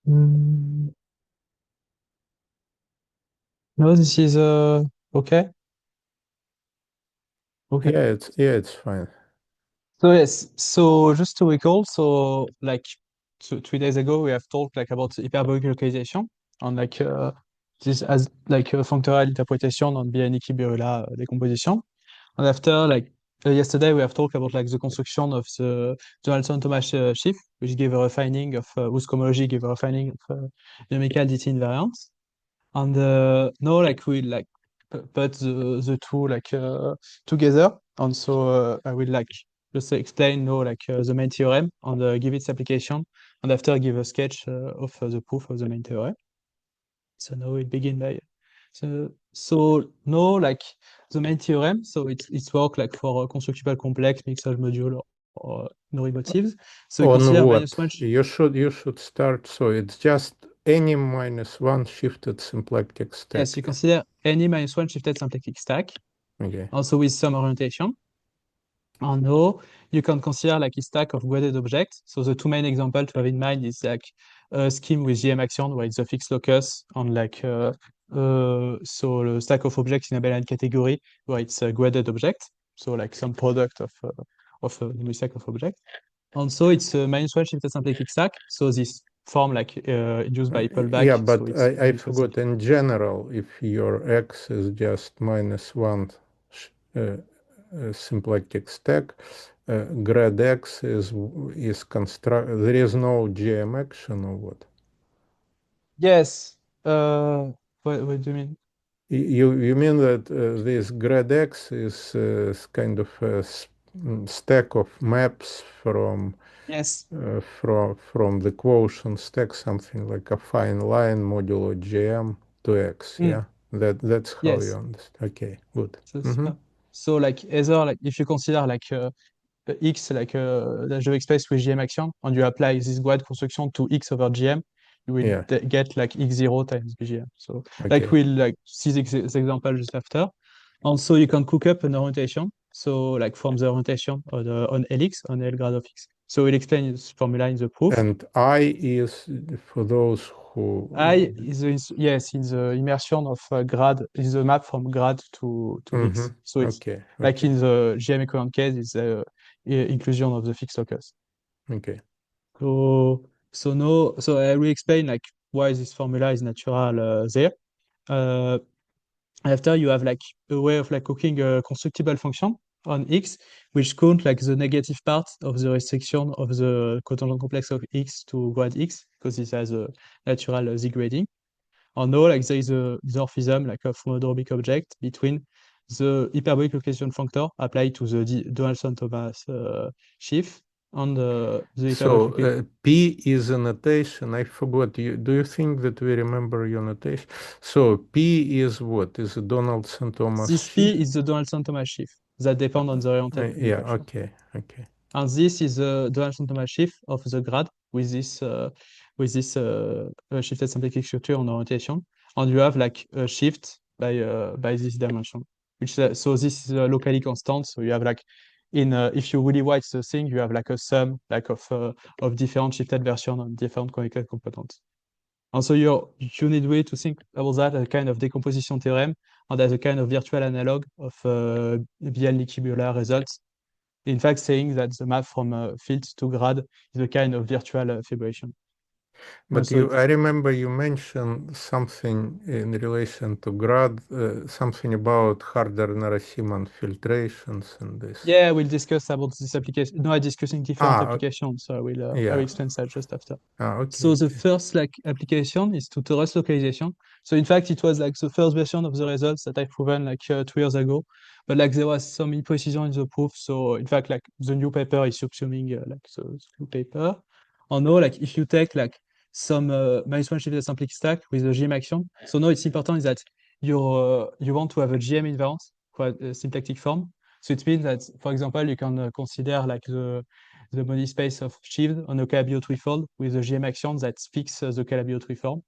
Mm, no, this is okay. Okay. It's fine. So yes, so just to recall, so like 3 days ago, we have talked like about hyperbolic localization on like this as like a functorial interpretation on Bianchi-Birula decomposition. And after like yesterday, we have talked about like the construction of the Donaldson-Thomas sheaf, which gave a refining of whose cohomology gave a refining of numerical DT invariance. And now like we like put the two like together. And so I will like just explain now like the main theorem and give its application, and after give a sketch of the proof of the main theorem. So now we begin by so now like the main theorem. So it's work like for a constructible complex mixed module or no motives. So we On consider minus what? one. You should start. So it's just any minus one shifted symplectic Yes, stack. you consider any minus one shifted symplectic stack, Okay. also with some orientation. And now you can consider like a stack of graded objects. So the two main examples to have in mind is like a scheme with GM action where it's a fixed locus on like so the stack of objects in a Boolean category where it's a graded object. So like some product of a new stack of objects. And so it's a minus one shifted symplectic stack. So this form like induced by pullback. Yeah, So but it's I very classic. forgot in general if your x is just minus one symplectic stack, grad x is construct. There is no GM action or what? Yes. What do you mean? You mean that this grad x is kind of a stack of maps Yes. from the quotient stack, something like a fine line modulo GM to x, Mm, yeah? That's how you yes. understand. Okay, good. So, Mm-hmm. so like either like if you consider like X like the geometric space with GM action and you apply this grad construction to X over GM, you will Yeah, get like X0 times BGM. So like okay. we'll like see this example just after. Also you can cook up an orientation. So like from the orientation of the on LX on L grad of X. So we'll explain this formula in the proof. And I is for those I who. is yes in the immersion of grad is the map from grad to Mm-hmm. X. So it's Okay, like okay, in the GM equivalent case is inclusion of the fixed locus. okay. So no, so I will explain like why this formula is natural there. Uh, After you have like a way of like cooking a constructible function on X, which count like the negative part of the restriction of the cotangent complex of X to grad X, because this has a natural Z grading. And now like there is a isomorphism like a homodromic object between the hyperbolic location functor applied to the Donaldson-Thomas sheaf and the hyperbolic So P is a notation. I forgot. Do you think that we remember your notation? So P is what? Is a Donaldson Thomas This sheaf? P is the Donaldson-Thomas sheaf that depend on the Yeah. orientation. Okay. Okay. And this is the Donaldson-Thomas sheaf of the grad with this shifted symplectic structure on orientation. And you have like a shift by this dimension. Which so this is locally constant. So you have like in if you really write the thing, you have like a sum like of different shifted version on different conical components. And so you need way to think about that as a kind of decomposition theorem and as a kind of virtual analog of Bial-Nicky-Buehler results. In fact, saying that the map from field to grad is a kind of virtual fibration. And But so you, it, I remember you mentioned something in relation to grad, something about Harder-Narasimhan filtrations and this. yeah, we'll discuss about this application. No, I'm discussing different Ah, applications, so I will yeah. explain that just after. Okay, So the okay. first like application is to torus localization. So in fact, it was like the first version of the results that I proven like 2 years ago, but like there was some imprecision in the proof. So in fact, like the new paper is subsuming like the new paper. And now, like if you take like some minus one shifted symplectic stack with the GM action. So now it's important is that you want to have a GM invariant, quite a symplectic form. So it means that, for example, you can consider like the body space of Shield on a Calabi-Yau threefold with a GM action that fix the Calabi-Yau threefold,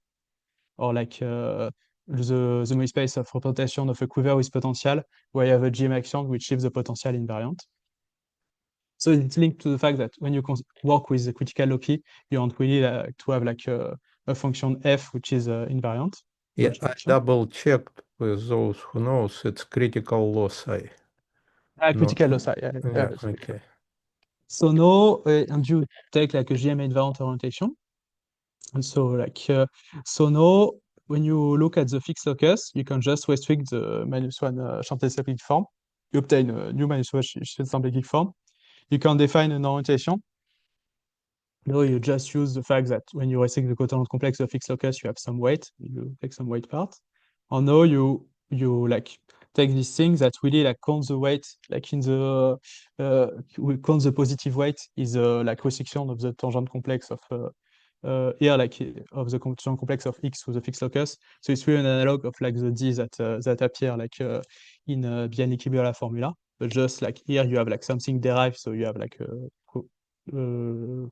or like the body space of representation of a quiver with potential, where you have a GM action which shifts the potential invariant. So it's linked to the fact that when you work with the critical loci, you want really to have like a function f, which is invariant, Yeah, I function. double checked with those who knows it's critical loci. No, Critical loci, yeah, yeah, it's critical. okay. So now, and you take like a GMA invariant orientation. And so so now, when you look at the fixed locus, you can just restrict the -1 Chantez-Sapling form. You obtain a new -1 Chantez-Sapling form. You can define an orientation. No, you just use the fact that when you restrict the cotanent complex of fixed locus, you have some weight. You take some weight part. And now you like take these things that really like count the weight, like in the we count the positive weight is like restriction of the tangent complex of here like of the tangent complex of x with the fixed locus. So it's really an analog of like the d that appear like in Bianchi-Biola formula. But just like here you have like something derived, so you have like a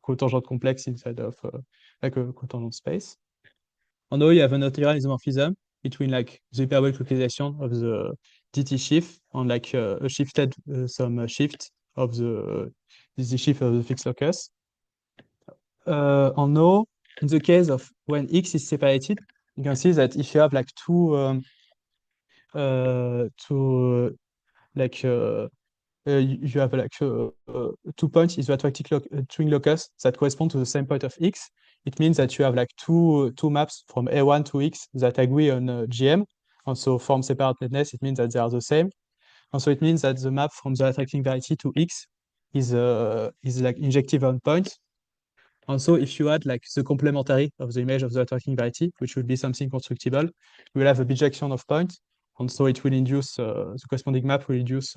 cotangent complex inside of like a cotangent space. And now you have a natural isomorphism between like the hyperbolic localization of the dt shift and like a shifted some shift of the dt shift of the fixed locus. And now, in the case of when x is separated, you can see that if you have like two like you have like 2 points is the attractive twin locus that correspond to the same point of x. It means that you have like two maps from A1 to X that agree on GM. And so form separateness, it means that they are the same. And so it means that the map from the attracting variety to X is like injective on point. And so if you add like the complementary of the image of the attracting variety, which would be something constructible, you will have a bijection of points. And so it will induce the corresponding map will induce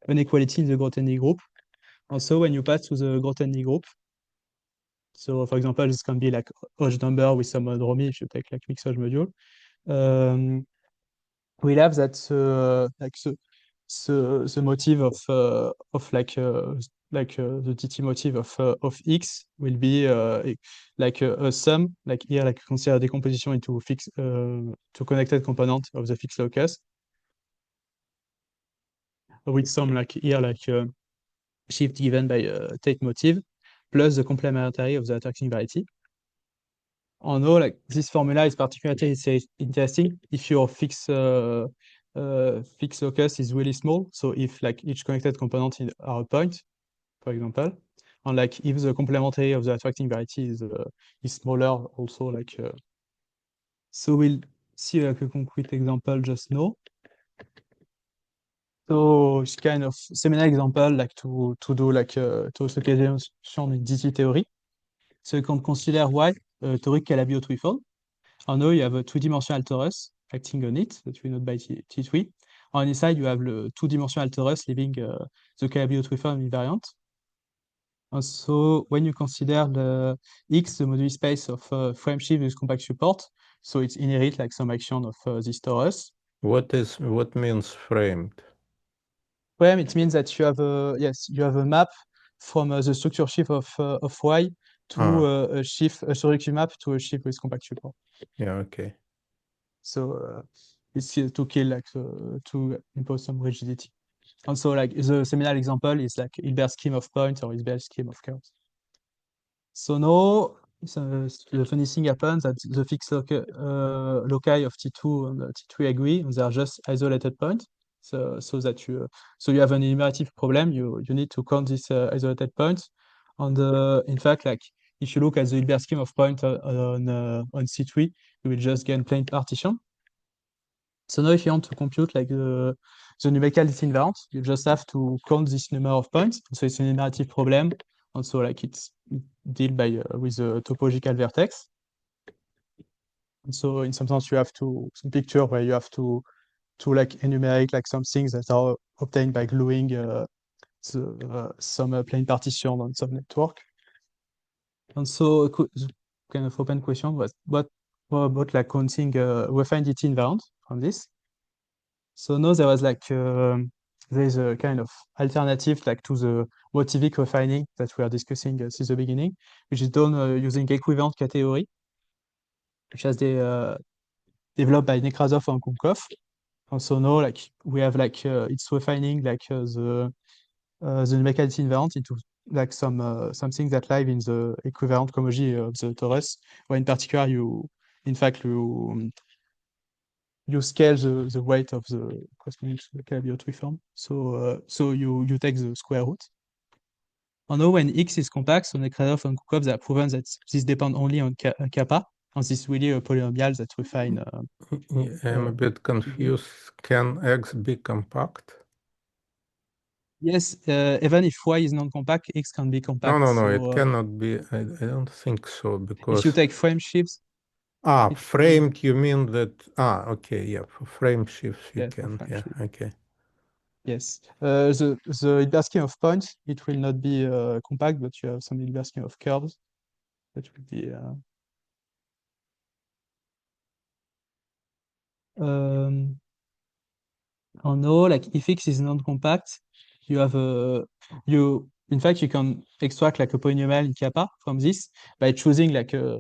inequality in the Grothendieck group. And so when you pass to the Grothendieck group, so for example, this can be like Hodge number with some Romy if you take like mixed Hodge module. Um, we'll have that like the motive of the DT motive of X will be like a sum, like here, like consider decomposition into fixed to connected component of the fixed locus with some like here like shift given by Tate motive plus the complementary of the attracting variety. En all, like this formula is particularly interesting if your fixed locus is really small. So if like each connected component are a point, for example, and like if the complementary of the attracting variety is smaller, also like so we'll see like a concrete example just now. So it's kind of similar example like to do like to localization in DT theory. So you can consider Y toric Calabi triform. And now you have a two-dimensional torus acting on it that we note by T3. On inside, you have the two-dimensional torus leaving the Calabi triform invariant. And so when you consider the X, the moduli space of frame shift with compact support, so it's inherit like some action of this torus. What means framed? Frame, it means that you have a map from the structure shift of Y to Ah, a surjective map to a shift with compact support. yeah, okay. So it's to kill like to impose some rigidity. And so like the seminal example is like Hilbert scheme of points or Hilbert scheme of curves. So now the funny thing happens that the fixed loci of T2 and T3 agree, and they are just isolated points. So that you have an enumerative problem. You need to count these isolated points. And in fact, like if you look at the Hilbert scheme of point on C3, you will just gain plane partition. So now if you want to compute like the numerical disinvariant, you just have to count this number of points. So it's an enumerative problem. And so like it's deal by with a topological vertex. And so in some sense you have to some picture where you have to like enumerate like some things that are obtained by gluing some plane partition on some network. And so kind of open question was what about like counting refined DT invariant from this? So now there was like there is a kind of alternative like to the motivic refining that we are discussing since the beginning, which is done using equivalent category, which has developed by Nekrasov and Kumkov. And so now like we have like it's refining like the numerical invariant like something that live in the equivalent cohomology of the torus, or in particular in fact you scale the weight of the corresponding to the Calabi-Yau form. So you take the square root. And now when X is compact, so Nekrasov and Kukov have proven that this depends only on kappa, and this is really a polynomial that we find. I'm a bit confused. Can X be compact? Yes, even if Y is non-compact, X can be No, compact. no, no, it So cannot be. I don't think so if you because take frame shifts, it will, framed, you mean that? Okay, yeah, for frame shifts you yeah, for can. frame Yeah, shift. okay. Yes. The Hilbert scheme of points, it will not be compact, but you have some Hilbert scheme of curves that will be. Um, oh no, like if X is non-compact, you have a in fact you can extract like a polynomial in kappa from this by choosing like a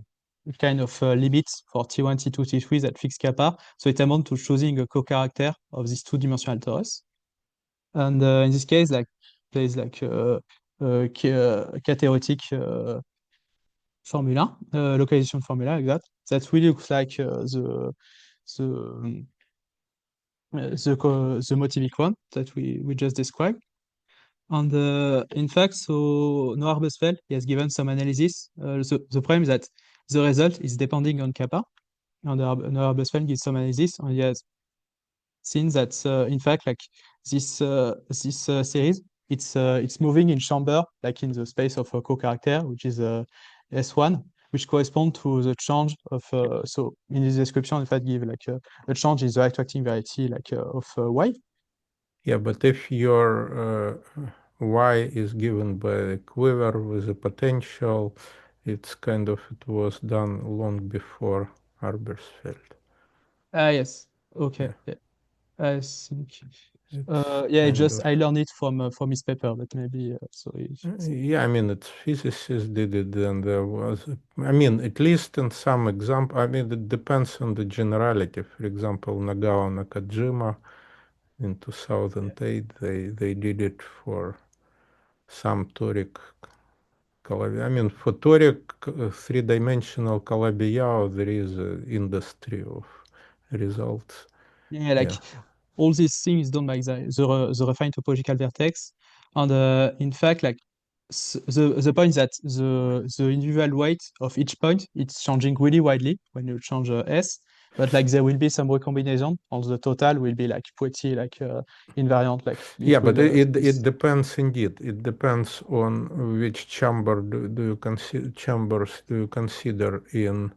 kind of limit for T1, T2, T3 that fix kappa. So it amounts to choosing a co-character of this two-dimensional torus. And in this case, like there is like k-theoretic formula, localization formula like that. That really looks like the the motivic one that we just described. And in fact, so Noah Busfeld, he has given some analysis. The problem is that the result is depending on kappa. And Noah Busfeld gives some analysis, and he has seen that in fact, like this series, it's moving in chamber, like in the space of a co-character, which is S1, which correspond to the change of so in this description, in fact, give like a change in the attracting variety like of Y. Yeah, but if your Y is given by a quiver with a potential, it's kind of, it was done long before Arbersfeld. Ah, yes. Okay. Yeah, Yeah. I think. it's Yeah, kind of. I learned it from his paper, but maybe so Yeah, I mean, it's physicists did it, and there was, I mean, at least in some example, I mean, it depends on the generality. For example, Nagao Nakajima in yeah. 2008, they did it for some toric I mean, for toric three-dimensional Calabi-Yau, there is an industry of results. Yeah, Yeah. like all these things done by the refined topological vertex. And in fact, like the point that the individual weight of each point it's changing really widely when you change S, but like there will be some recombination, and the total will be like pretty like invariant, like Yeah, it but will it depends indeed. It depends on which chamber do you consider chambers do you consider in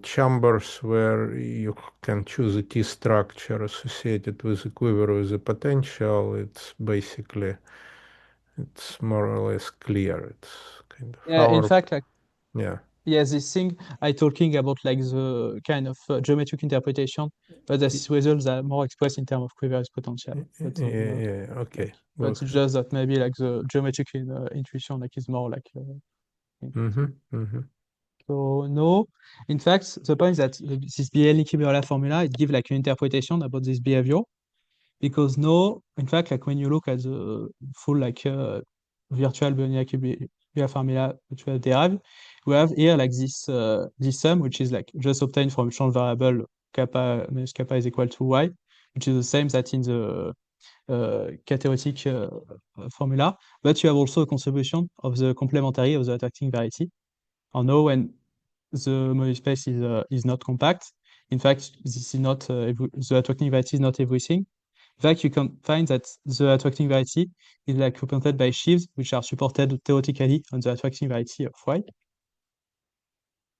chambers where you can choose a T structure associated with a quiver with a potential. It's basically it's more or less clear. It's kind of yeah, in fact, like yeah. yeah, this thing I talking about like the kind of geometric interpretation, but these results are more expressed in terms of queries potential. But Yeah, like, okay. but Well, it's just that maybe like the geometric intuition like is more like mm-hmm, interesting. mm-hmm. So no, in fact, the point is that this BL-Nicky-Birla formula it gives like an interpretation about this behavior because no, in fact, like when you look at the full like virtual Bellini-Birla formula which we have derived, we have here like this sum which is like just obtained from change variable kappa minus kappa is equal to y, which is the same that in the k-theoretic formula, but you have also a contribution of the complementary of the attracting variety. Or now when the model space is not compact, in fact, this is not the attracting variety is not everything. In fact, you can find that the attracting variety is like represented by sheaves, which are supported theoretically on the attracting variety of Y.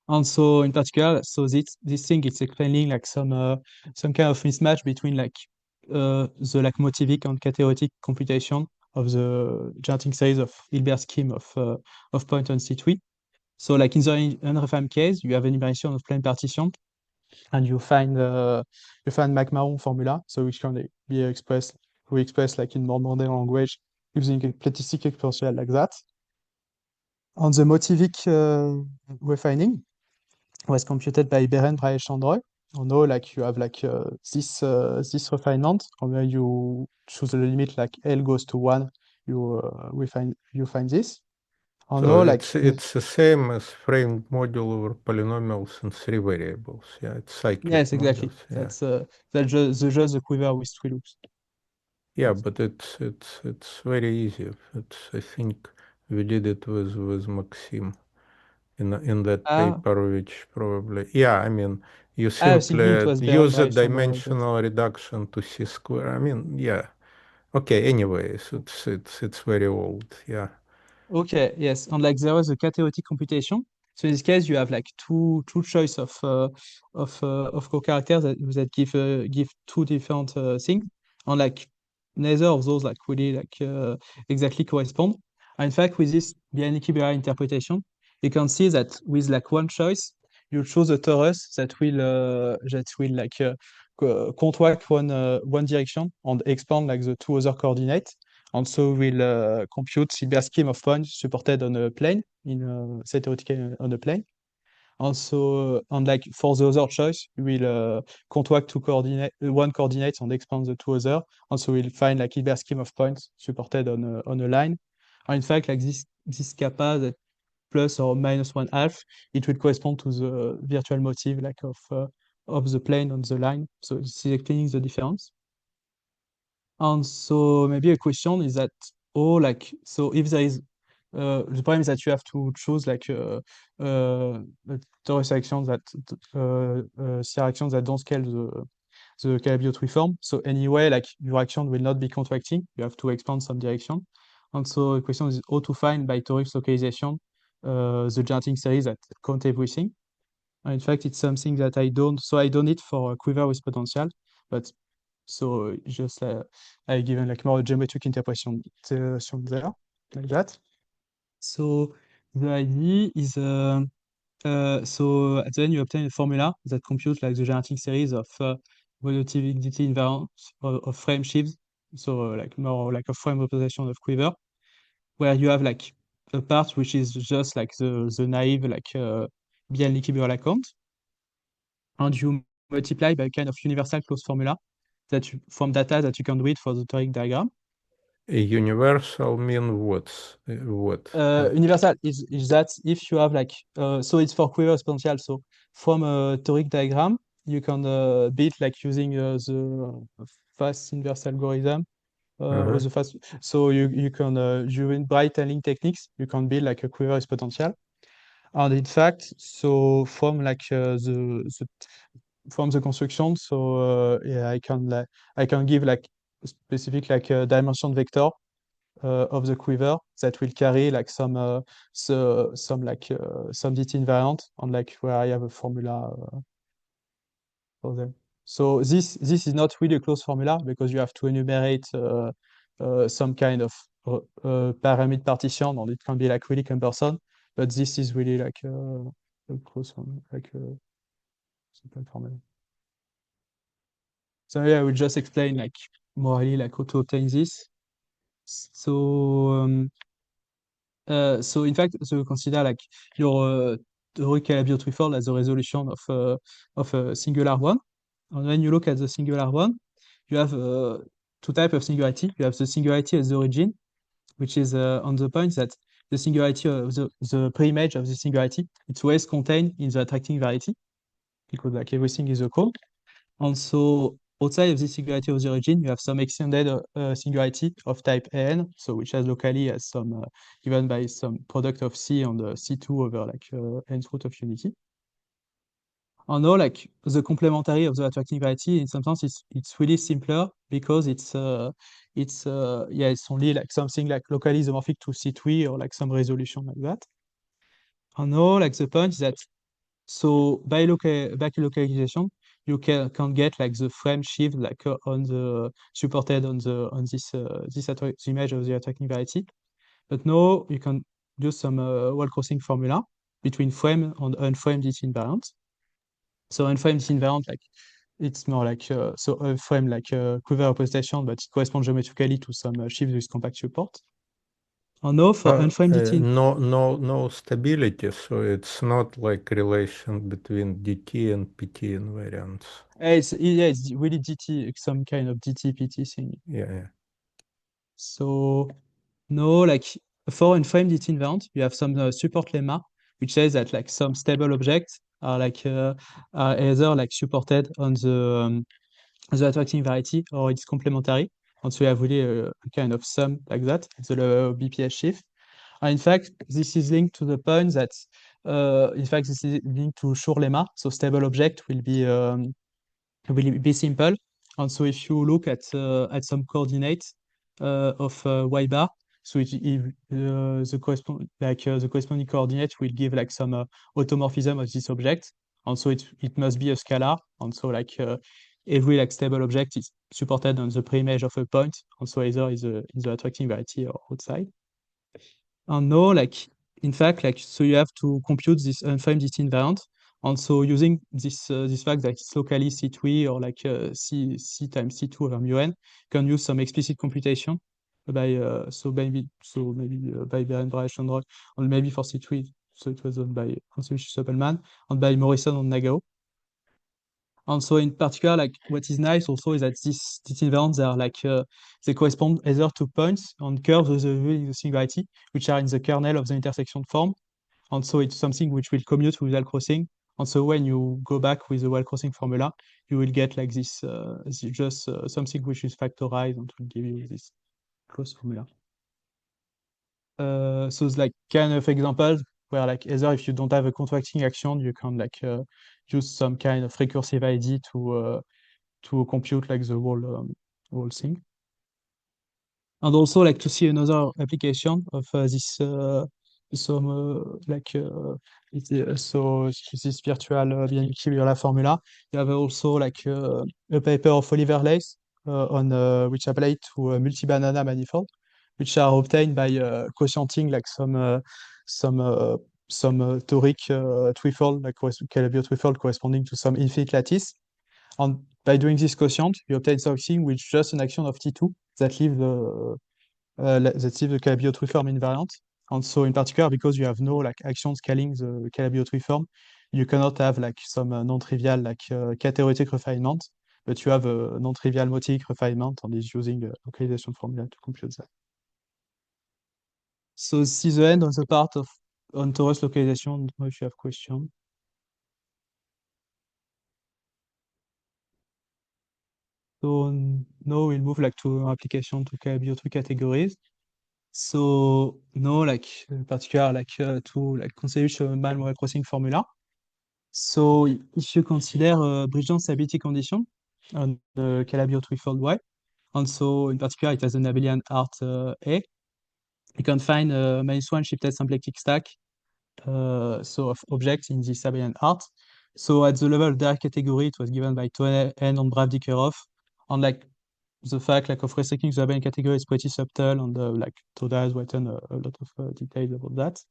And so, in particular, so this thing is explaining like some kind of mismatch between like the like motivic and k-theoretic computation of the generating series of Hilbert scheme of point on C3. So, like in the unrefined case, you have an enumeration of plane partition, and you find McMahon formula, so which can be expressed we express like in more modern language using a platistic exponential like that. On the motivic refining was computed by Beren, Brahe, Chandroy. You know, like you have like this refinement, and where you choose the limit like L goes to 1 you find this. Oh So no, like it's the same as framed module over polynomials and three variables. Yeah, it's cyclic yes, exactly. modules. Yeah. That's just the quiver with three loops. Yeah, but it's very easy. It's I think we did it with Maxim in that Ah, paper, which probably yeah. I mean, you I was thinking it simply was done use a by somebody like that. dimensional reduction to C square. I mean, yeah. Okay. Anyways, it's very old. Yeah. Okay, yes, and like there was a chaotic computation. So in this case, you have like two choice of co-characters that give two different things, and like neither of those like really exactly correspond. And in fact, with this Bianchi-Berra interpretation, you can see that with like one choice, you choose a torus that will contract one direction and expand like the two other coordinates. And so we'll compute Hilbert scheme of points supported on a plane say theoretically on a plane. Also, and like for the other choice, we'll contract one coordinate and expand the two other. And so we'll find like Hilbert scheme of points supported on a line. And in fact, like this kappa that plus or minus one half, it will correspond to the virtual motive like of the plane on the line. So this is explaining the difference. And so maybe a question is that, oh, like, so if there is, the problem is that you have to choose like a torus action CR action that don't scale the Calabi-Yau form. So anyway, like your action will not be contracting. You have to expand some direction. And so the question is how to find by torus localization the generating series that count everything. In fact, it's something that I don't need for a quiver with potential, but so just I given like more geometric interpretation there, like that. So the idea is so at the end you obtain a formula that computes like the generating series of volatility invariants of frame shifts, so like more like a frame representation of quiver, where you have like a part which is just like the naive like Bialny-Kibera account, and you multiply by a kind of universal closed formula from data that you can read for the toric diagram. A universal mean what? Universal is that if you have like so it's for quiver exponential. So from a toric diagram, you can build like using fast inverse algorithm or Uh-huh. the fast. So you can using bright and link techniques, you can build like a quiver exponential. And in fact, so from like the from the construction, so yeah, I can give like specific like dimension vector of the quiver that will carry like some DT invariant on like where I have a formula for them. So this is not really a closed formula because you have to enumerate some kind of pyramid partition, and it can be like really cumbersome. But this is really like a closed formula, like a simple formula. So yeah, I will just explain like morally like how to obtain this. So in fact, so consider like your toric Calabi-Yau trefoil as a resolution of a singular one. And when you look at the singular one, you have two types of singularity. You have the singularity as the origin, which is on the point that the singularity of the pre-image of the singularity, it's always contained in the attracting variety because like everything is a cone. And so outside of the singularity of the origin, you have some extended singularity of type n, so which has locally as some given by some product of C and C2 over like n root of unity. And now, like the complementary of the attracting variety, in some sense, it's really simpler because it's only like something like locally isomorphic to C3 or like some resolution like that. And now, like the point is that so back localization, you can get like the frame shift like on the supported on this image of the attracting variety. But now you can do some wall crossing formula between frame and unframed DT invariant. So unframed DT invariant like it's more like so a frame like quiver representation, but it corresponds geometrically to some shift with compact support. And now for unframed DT, No stability, so it's not like relation between DT and PT invariants. it's really DT, some kind of DT PT thing. Yeah, yeah. So No, like for unframed DT invariant, you have some support lemma, which says that like some stable objects are are either like supported on the attracting variety or it's complementary. And so you have really a kind of sum like that, the BPS shift. And in fact, this is linked to the point that, in fact, this is linked to Schur lemma. So stable object will be simple. And so if you look at some coordinates of y bar, so the corresponding coordinate will give like some automorphism of this object. And so it must be a scalar. And so every like stable object is supported on the preimage of a point. And so either is in the attracting variety or outside. And now, like, in fact, like, so you have to compute this unframed DT invariant. And so using this fact that it's locally C2E or like C times C2 over mu n, you can use some explicit computation by maybe by Berenbrecht and maybe for C2E, so it was done by Francis Suppelman and by Morrison and Nagao. And so in particular, like what is nice also is that these invariants are they correspond either to points on curves with the singularity, which are in the kernel of the intersection form. And so it's something which will commute with Wall-Crossing. And so when you go back with the Wall-Crossing formula, you will get like just something which is factorized and will give you this closed formula. So it's like kind of examples where like either if you don't have a contracting action, you can use some kind of recursive ID to compute like the whole thing. And also like to see another application of this some so this virtual Bianchi-Viola formula. You have also like a paper of Oliver Leys on which applied to a multi-banana manifold, which are obtained by quotienting like some toric twifold, like Calabi twifold corresponding to some infinite lattice. And by doing this quotient, you obtain something which is just an action of T2 that leaves the Calabi form invariant. And so in particular, because you have no like action scaling the Calabi form, you cannot have like some non-trivial k-theoretic refinement, but you have a non-trivial motic refinement and is using a localization formula to compute that. So this is the end on the part of on torus localization. I don't know if you have question. So now we'll move like to application to Calabi categories. So no, like in particular, to like consider Malmö crossing formula. So if you consider Bridgeland stability condition on the Calabi threefold Y, and so in particular it has an abelian art A, you can find -1 shifted symplectic stack so of objects in this abelian art. So at the level of direct category, it was given by Toene and on Bravdikirov, and like the fact like of restricting the abelian category is pretty subtle, and like Toda has written a lot of details about that.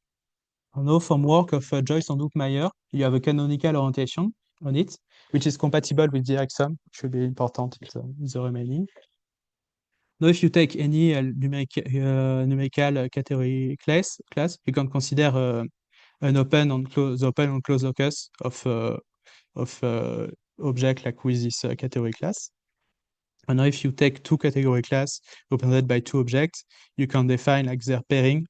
Now, from work of Joyce and Hoopmeyer, you have a canonical orientation on it, which is compatible with direct sum, which should be important in the remaining. Now, if you take any numerical category class, you can consider an open and closed locus of object like with this category class. And now, if you take two category class represented by two objects, you can define like their pairing,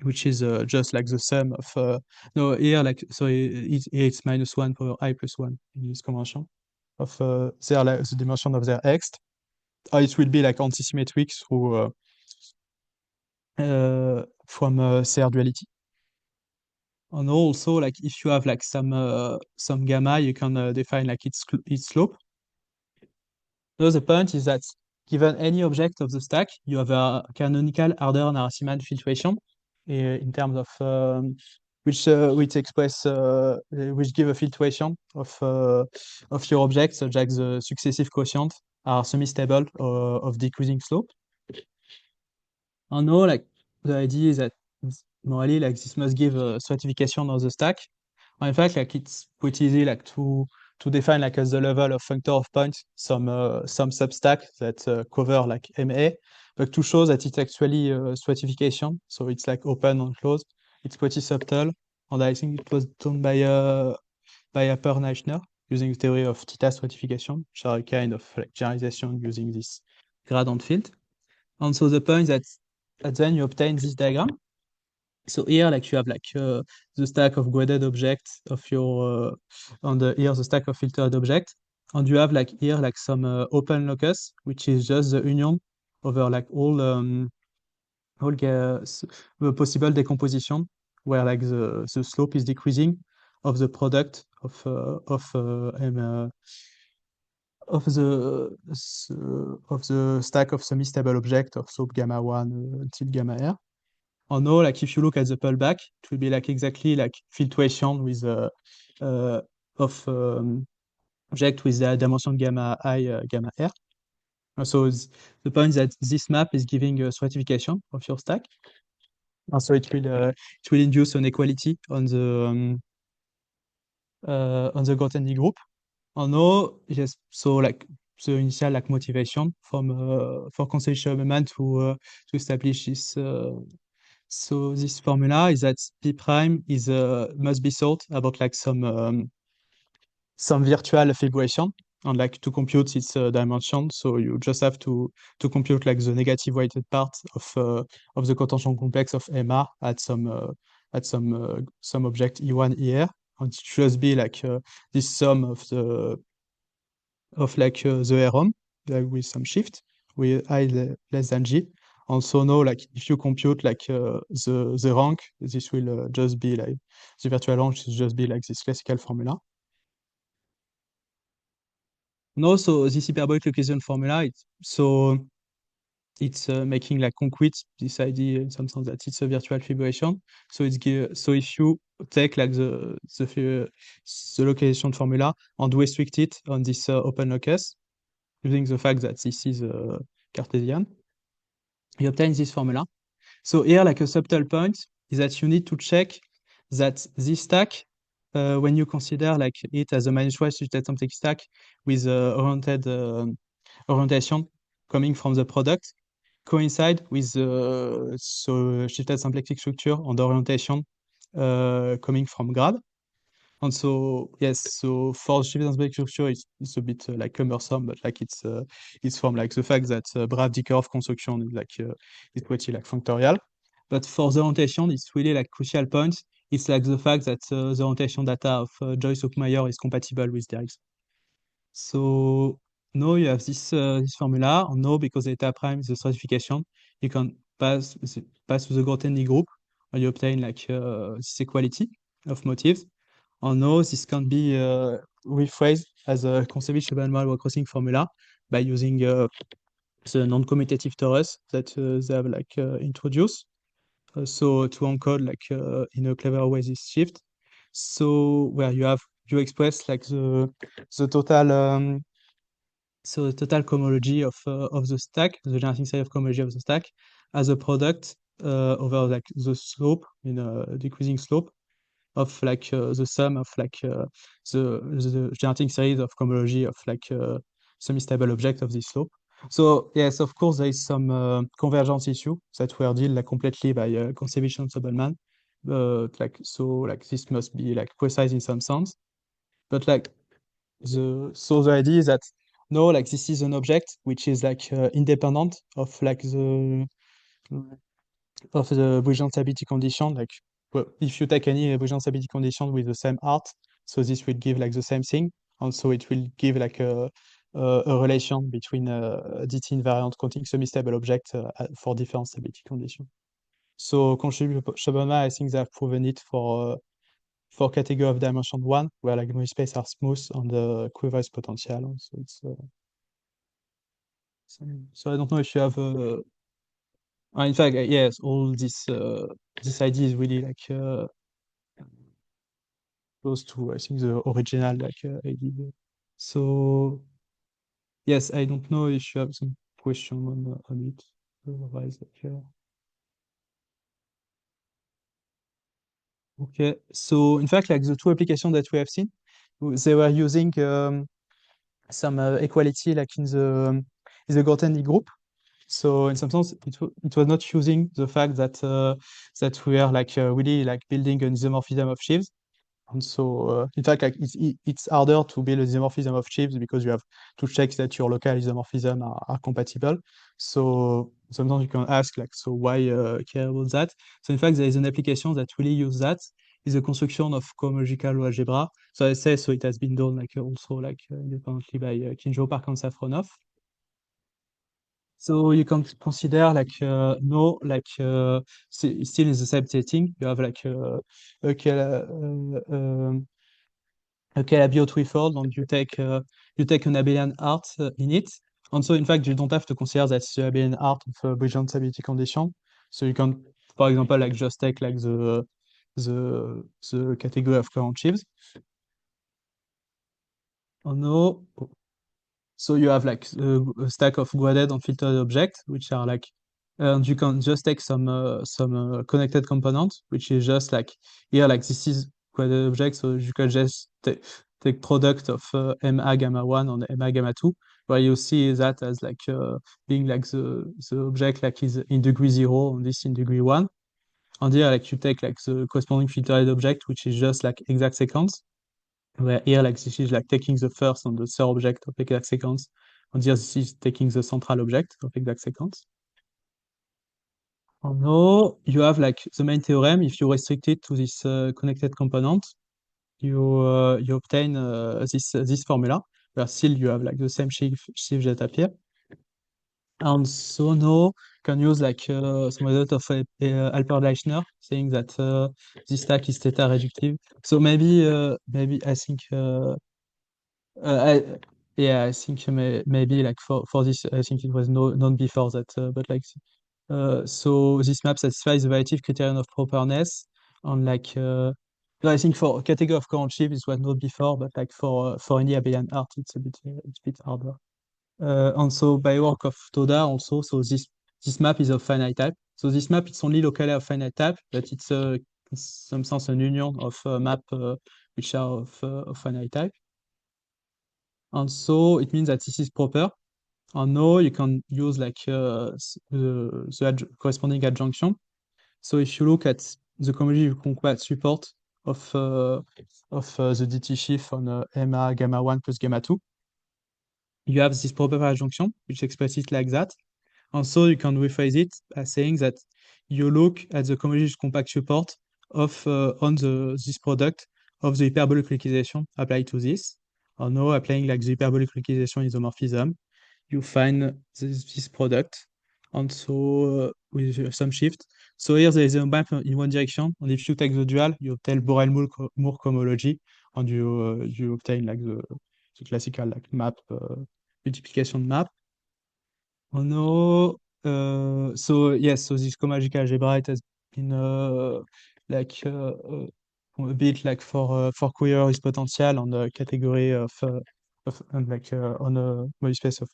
which is just like the sum of no here like so it's -1 power I plus 1 in this convention of their like, the dimension of their x. It will be like antisymmetric through from CR duality. And also like if you have like some gamma, you can define like its slope. So the point is that given any object of the stack, you have a canonical Harder-Narasimhan filtration in terms of which express which give a filtration of your objects, such as the successive quotient are semi-stable of decreasing slope. And now, like the idea is that morally, like this must give a stratification of the stack. In fact, like it's pretty easy, like to define like as the level of functor of points some substack that cover like MA, but to show that it's actually stratification, so it's like open and closed. It's pretty subtle, and I think it was done by Upper Neichner using the theory of theta stratification, which are a kind of like generalization using this gradient field. And so the point that and then you obtain this diagram. So here, like you have like the stack of graded objects of your on the here the stack of filtered objects, and you have like here like some open locus, which is just the union over like the possible decomposition, where like the slope is decreasing of the product of the stack of semi-stable object of slope gamma 1 until gamma r. Oh no, like if you look at the pullback, it will be like exactly like filtration with uh, of object with the dimension gamma I, gamma r. So the point that this map is giving a stratification of your stack. So it will induce an equality on the Grothendieck group. Oh no, yes. So like the initial like motivation from for Conseil Schumann to establish this so this formula is that P prime is must be thought about like some virtual figuration and like to compute its dimension. So you just have to compute like the negative weighted part of the cotangent complex of MR at some object E1 ER, and it should just be like this sum of the ROM like with some shift with less than G. Also now like if you compute like the rank, this will just be like the virtual rank should just be like this classical formula. And also this hyperbolic Lucasian formula, it's making like concrete this idea in some sense that it's a virtual figuration. So so if you take like the localization formula and restrict it on this open locus, using the fact that this is Cartesian, you obtain this formula. So here, like a subtle point is that you need to check that this stack, when you consider like it as a minus y shifted something stack with orientation coming from the product, coincide with the so shifted symplectic structure and orientation coming from grad. And so yes, so for Schwittensberg structure, it's a bit like cumbersome, but like it's from like the fact that Brave curve construction is like is pretty like functorial. But for the orientation, it's really like crucial point. It's like the fact that the orientation data of Joyce-Ockmeyer is compatible with Dirks. So now you have this formula, and now because data prime is the stratification, you can pass to the Grothendieck group, and you obtain like this equality of motifs. And now this can be rephrased as a Kontsevich-Ebanmal crossing formula by using the non-commutative torus that they have like introduced. So to encode like in a clever way this shift. So where you express like the total so the total cohomology of the stack, the generating side of cohomology of the stack, as a product over like the slope in a decreasing slope of like the sum of like the generating series of cohomology of like semi-stable object of this slope. So yes, of course, there is some convergence issue that were dealt like completely by Kontsevich and Sobelman. But like so, like this must be like precise in some sense. But like the idea is that no, like this is an object which is like independent of the Brillouin stability condition. Like well, if you take any Brillouin stability condition with the same art, so this will give like the same thing, and so it will give like a relation between DT invariant counting semi-stable objects for different stability conditions. So Schopenhauer, I think they have proven it for category of dimension one, where like the space are smooth and the quiver is potential. So it's so I don't know if you have in fact, yes, all this idea is really like close to I think the original like idea. So yes, I don't know if you have some question on it. Otherwise, like, okay. So in fact, like the two applications that we have seen, they were using some equality like in the Grothendieck group. So in some sense, it was not using the fact that we are like really like building an isomorphism of sheaves. And so, in fact, like it's harder to build a isomorphism of chips because you have to check that your local isomorphism are compatible. So sometimes you can ask like, so why care about that? So in fact, there is an application that really use that. Is the construction of cohomological algebra. So I say so it has been done like also like independently by Kinjo Park and Safronov. So you can consider like no like still in the same setting you have like a Calabi threefold and you take an abelian art in it. And so in fact you don't have to consider that the abelian art of a Brillouin stability condition. So you can, for example, like just take like the category of current sheaves. Oh no. So you have like a stack of graded and filtered objects, which are like, and you can just take some connected components, which is just like here, like this is graded object, so you can just take product of MA gamma 1 and MA gamma 2, where you see that as like being like the object like is in degree 0 and this in degree 1. And here, like you take like the corresponding filtered object, which is just like exact sequence. Where here, like this is like taking the first and the third object of exact sequence, and here this is taking the central object of exact sequence. And now you have like the main theorem. If you restrict it to this connected component, you obtain this formula where still you have like the same shift that appear. And so now you can use like some result of Alper-Gleichner saying that this stack is theta reductive. So maybe I think. I, yeah, I think maybe like for this, I think it was known before that, but like, so this map satisfies the variety criterion of properness on like, no, I think for category of current sheaf, it was known before, but like for any abelian art, it's a bit harder. And so by work of Toda also, so this map is of finite type. So this map it's only locally of finite type, but it's in some sense an union of map which are of finite type. And so it means that this is proper. And now you can use like the corresponding adjunction. So if you look at the cohomology compact support of the DT sheaf on MA gamma 1 plus gamma 2, you have this proper adjunction, which expresses it like that. And so you can rephrase it as saying that you look at the cohomology compact support of on this product of the hyperbolic localization applied to this. Or now applying like the hyperbolic localization isomorphism, you find this product. And so with some shift. So here there is a map in one direction, and if you take the dual, you obtain Borel-Moore cohomology, and you obtain like the classical like map multiplication map. Oh no. So yes, so this cohomological algebra it has been like a bit like for queer is potential on the category of and like on a Moebius space of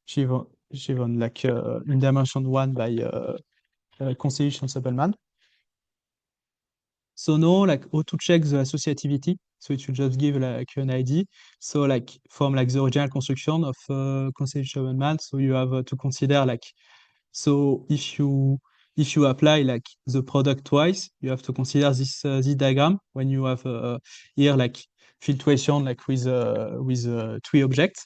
Given like in dimension one by Conseil and Suppleman. So now, like how to check the associativity. So it should just give like an ID. So like from like the original construction of Conseil Suppleman, so you have to consider like so if you apply like the product twice, you have to consider this diagram when you have here like filtration like with three objects.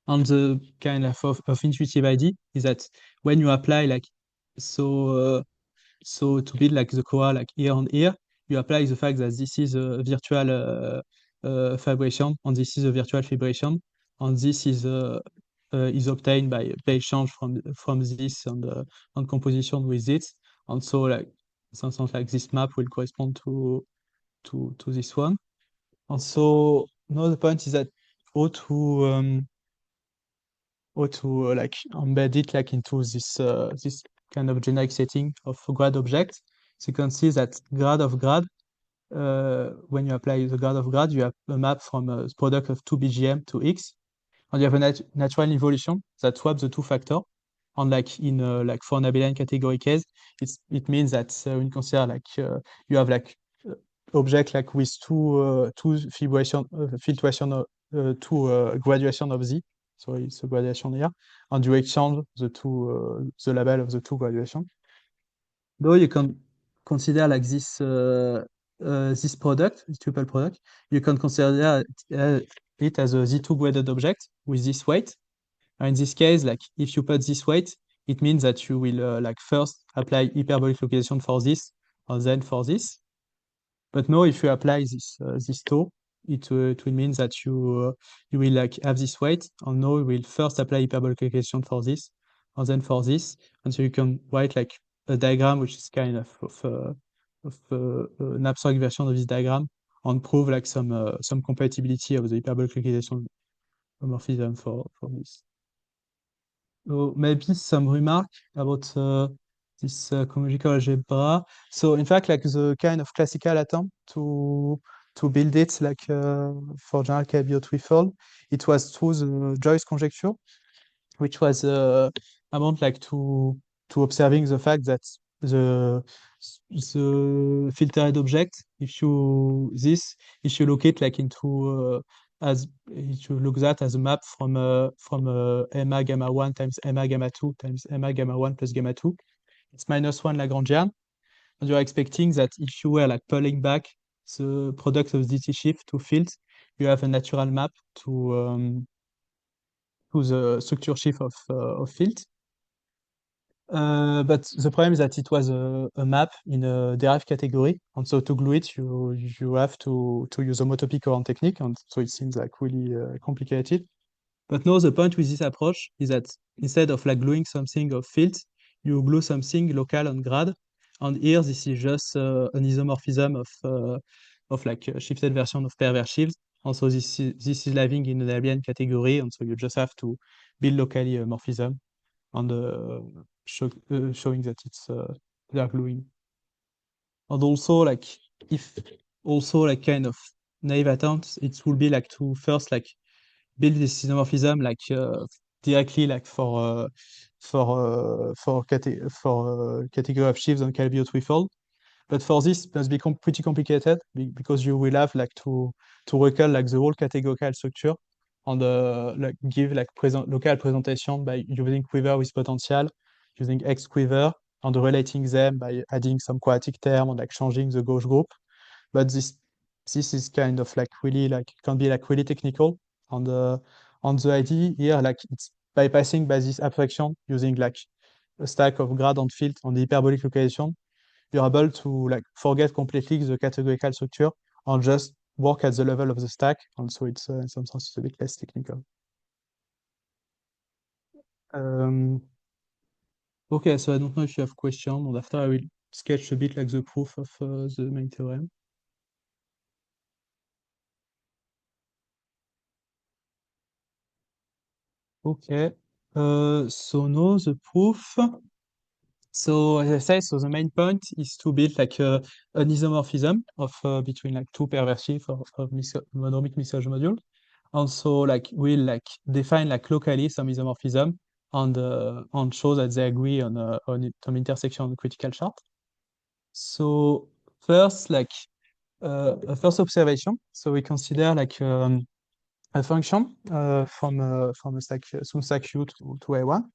And the kind of intuitive idea is that when you apply like so so to build like the Koa like here and here, you apply the fact that this is a virtual vibration and this is a virtual vibration, and this is obtained by change from this and composition with it, and so like something like this map will correspond to this one. And so another point is that how to like embed it like into this kind of generic setting of grad object. So you can see that grad of grad, when you apply the grad of grad, you have a map from a product of 2 BGM to X, and you have a natural evolution that swaps the two factor. And like in like for an abelian category case, it means that when you consider like you have like object like with two graduation of z, so it's a graduation here, and you exchange the label of the two graduation. Though you can consider like this product, this triple product, you can consider it as a Z2 graded object with this weight. And in this case, like if you put this weight, it means that you will like first apply hyperbolic localization for this and then for this. But now if you apply this tau, it will mean that you will like have this weight, and now you will first apply hyperbolic localization for this and then for this, and so you can write like a diagram which is kind of an abstract version of this diagram and prove like some compatibility of the hyperbolic localization homomorphism for this. So maybe some remark about this cohomological algebra. So in fact, like the kind of classical attempt to build it like for general Calabi-Yau threefold, it was through the Joyce conjecture, which was about like to observing the fact that the filtered object, if you look it like into as if you look that as a map from MA gamma 1 times MA gamma 2 times MA gamma 1 plus gamma 2, it's -1 Lagrangian. And you're expecting that if you were like pulling back the product of DT shift to fields, you have a natural map to the structure shift of fields. But the problem is that it was a map in a derived category, and so to glue it, you have to use homotopy coherent technique, and so it seems like really complicated. But now the point with this approach is that instead of like gluing something of fields, you glue something local on grad, and here this is just an isomorphism of like a shifted version of perverse shifts, and so this is living in an abelian category, and so you just have to build locally a morphism and showing that it's they are gluing. And also like if also like kind of naive attempts, it will be like to first like build this isomorphism like directly like for category of shifts on Calabi-Yau threefold. But for this, it must be pretty complicated because you will have like to recall like the whole categorical structure and like give like local presentation by using quiver with potential, using X quiver, and relating them by adding some quadratic term and like changing the gauge group. But this is kind of like really like can be like really technical. On the idea here, like it's bypassing by this abstraction using like a stack of grad and field on the hyperbolic localization, you're able to like forget completely the categorical structure and just work at the level of the stack. And so it's in some sense it's a bit less technical. Okay, so I don't know if you have questions, and after I will sketch a bit like the proof of the main theorem. Okay, so now the proof. So as I said, so the main point is to build like an isomorphism of between like two perversive of monomic Misery module. And so like we'll like define like locally some isomorphism and show that they agree on some intersection on the critical chart. So first like a first observation. So we consider like a function from a stack smooth stack U to A1.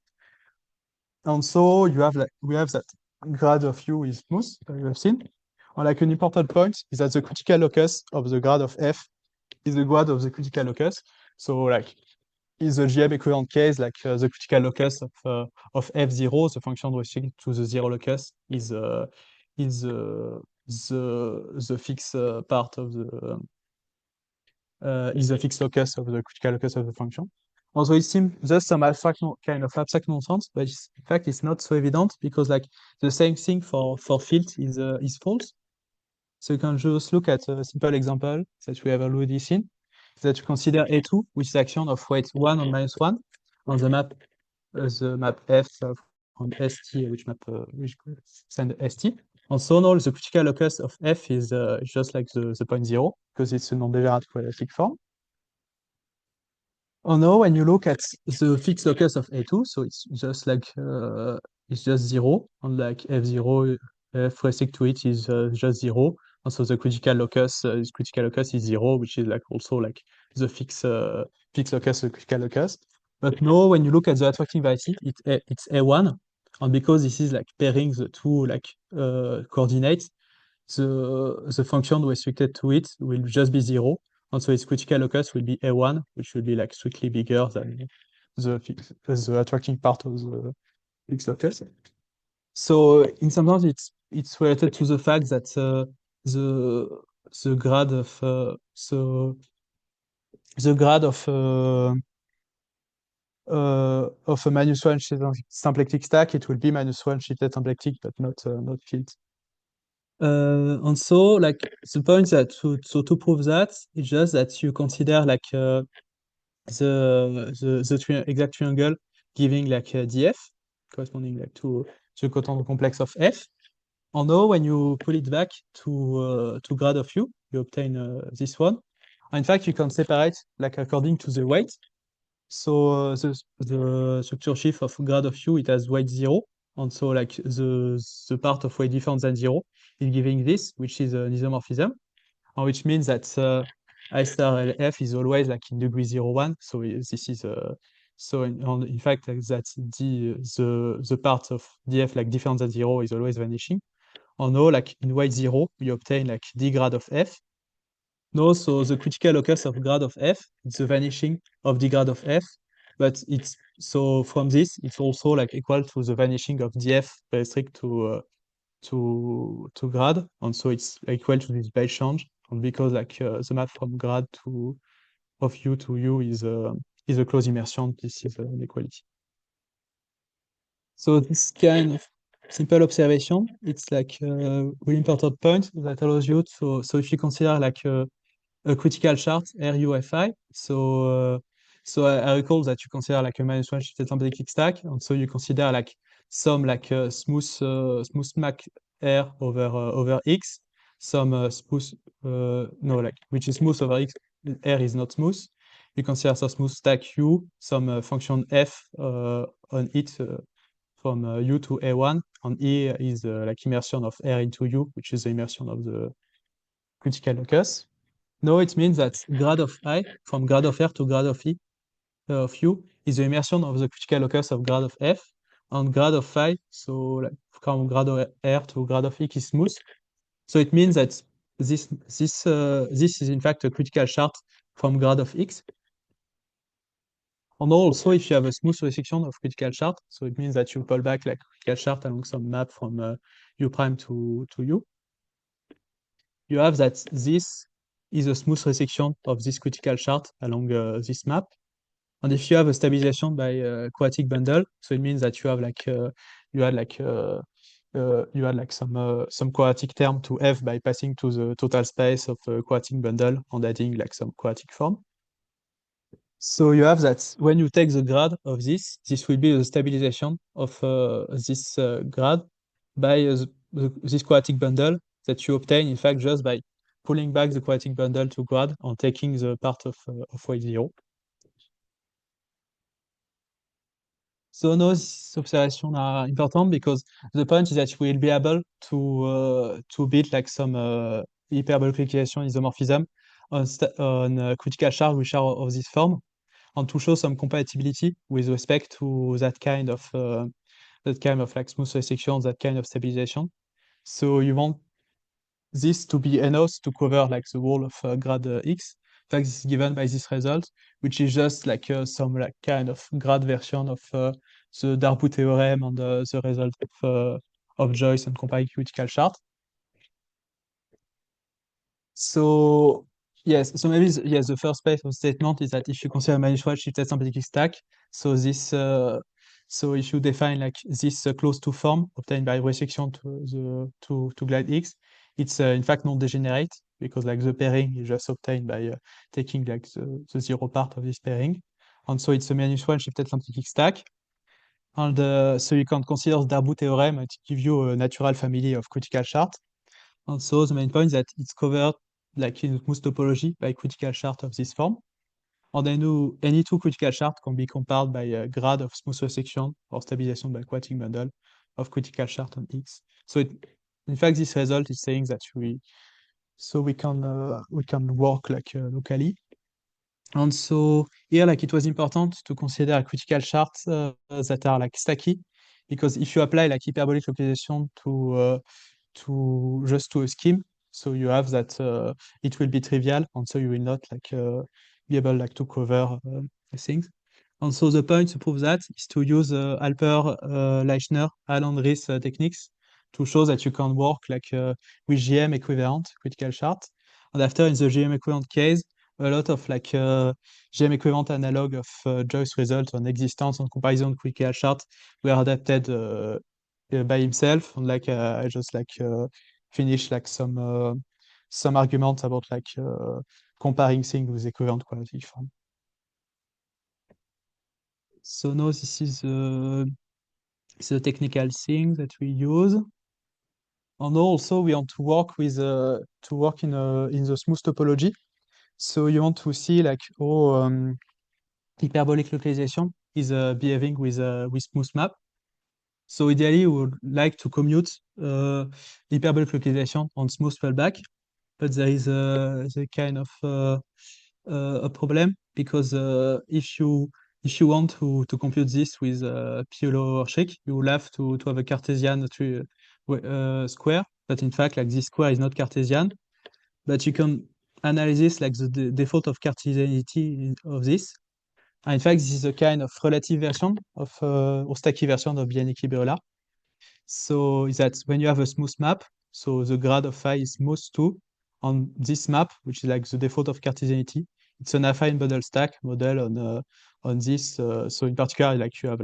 And so you have like we have that grad of U is smooth, you have seen. And like an important point is that the critical locus of the grad of F is the grad of the critical locus. So like in the GM equivalent case, like the critical locus of F0, the function restricted to the zero locus is the fixed part of the is the fixed locus of the critical locus of the function. Also, it seems just some abstract kind of abstract nonsense, but in fact, it's not so evident because like the same thing for field is false. So you can just look at a simple example that we have already seen, that you consider A2, which is action of weight 1 and -1 on the map F from ST, which send ST. And so now the critical locus of F is just like the point 0, because it's a non-degenerate quadratic form. Oh no, when you look at the fixed locus of A2, so it's just like it's just 0, and like F0, F restrict to it is just 0. And so the critical locus is 0, which is like also like the fixed locus, the critical locus. But now when you look at the attracting variety, it's A1, and because this is like pairing the two like coordinates, the function restricted to it will just be 0. And so its critical locus will be A1, which will be like strictly bigger than the attracting part X locus. So in some sense, it's related to the fact that the the grade of the grade of a -1 shifted symplectic stack, it will be -1 shifted symplectic, but not filled. And so like the point that to prove that is just that you consider like the exact triangle giving like df corresponding like to the cotangent complex of f. And now when you pull it back to grad of u, you obtain this one. In fact, you can separate like according to the weight. So the structure sheaf of grad of u, it has weight 0. And so like the part of weight different than 0 is giving this, which is an isomorphism, which means that I star LF is always like in degree 0, 1. So this is so in fact like that the part of df like different than 0 is always vanishing. And now like in weight 0, you obtain like d grad of f. No, so the critical locus of grad of f, it's the vanishing of d grad of f, but it's so from this, it's also like equal to the vanishing of df restrict to grad, and so it's equal to this Bell change, and because like the map from grad to of u to u is a close immersion, this is an equality. So this kind of simple observation, it's like a really important point that allows you to, so if you consider like a critical chart RUFI. So I recall that you consider like a -1 shifted symplectic stack, and so you consider like some like smooth Mach R over X, some smooth no like which is smooth over X. R is not smooth. You consider some smooth stack U, some function F on it from U to A1, and E is like immersion of R into U, which is the immersion of the critical locus. No, it means that grad of I from grad of R to grad of E of U is the immersion of the critical locus of grad of F, and grad of phi, so like from grad of R to grad of X is smooth. So it means that this is in fact a critical chart from grad of X. And also, if you have a smooth resection of critical chart, so it means that you pull back like critical chart along some map from U prime to U. You have that this is a smooth resection of this critical chart along this map. And if you have a stabilization by quadratic bundle, so it means that you have like you had like some quadratic term to f by passing to the total space of a quadratic bundle and adding like some quadratic form. So you have that when you take the grad of this will be the stabilization of this grad by this quadratic bundle that you obtain, in fact, just by pulling back the quadratic bundle to grad and taking the part of weight 0. So no, these observations are important because the point is that you will be able to build like some hyperbolification isomorphism on critical chart which are of this form, and to show some compatibility with respect to that kind of like smooth resection, that kind of stabilization. So you want this to be enough to cover like the whole of grad X. In fact, this is given by this result, which is just like some like kind of grad version of the Darboux theorem and the result of Joyce and comparing critical chart. So yes, so maybe yes, the first part of statement is that if you consider -1 shifted symplectic stack, so this so if you define like this close to form obtained by resection to glide X, it's in fact non-degenerate because like the pairing is just obtained by taking like the zero part of this pairing, and so it's a -1 shifted symplectic stack. And so you can consider the Darboux theorem to give you a natural family of critical chart. And so the main point is that it's covered like in smooth topology by critical chart of this form. And then any two critical chart can be compared by a grad of smooth resection or stabilization by quadratic bundle of critical chart on X. So in fact, this result is saying that we can work like locally. And so here, like it was important to consider critical charts that are like stacky, because if you apply like hyperbolic localization to just to a scheme, so you have that it will be trivial, and so you will not like be able like to cover things. And so the point to prove that is to use Alper, Leichner, Alan Ries techniques to show that you can work with GM equivalent critical chart. And after in the GM equivalent case, a lot of GM equivalent analog of Joyce result on existence and comparison critical chart were adapted by himself. And I just finish some arguments about comparing things with equivalent quadratic form. So now this is the technical thing that we use. And also we want to work in the smooth topology. So you want to see how hyperbolic localization is behaving with smooth map. So ideally we would like to commute hyperbolic localization on smooth fallback, but there is the kind of a problem because if you want to compute this with Piolo or Sheik, you will have to have a Cartesian square, but in fact this square is not Cartesian, but you can analyze this the default of Cartesianity of this. And in fact, this is a kind of relative version of or stacky version of Bianchi Birla. So is that when you have a smooth map, so the grad of phi is smooth too on this map, which is the default of Cartesianity. It's an affine model stack model on this. So in particular, you have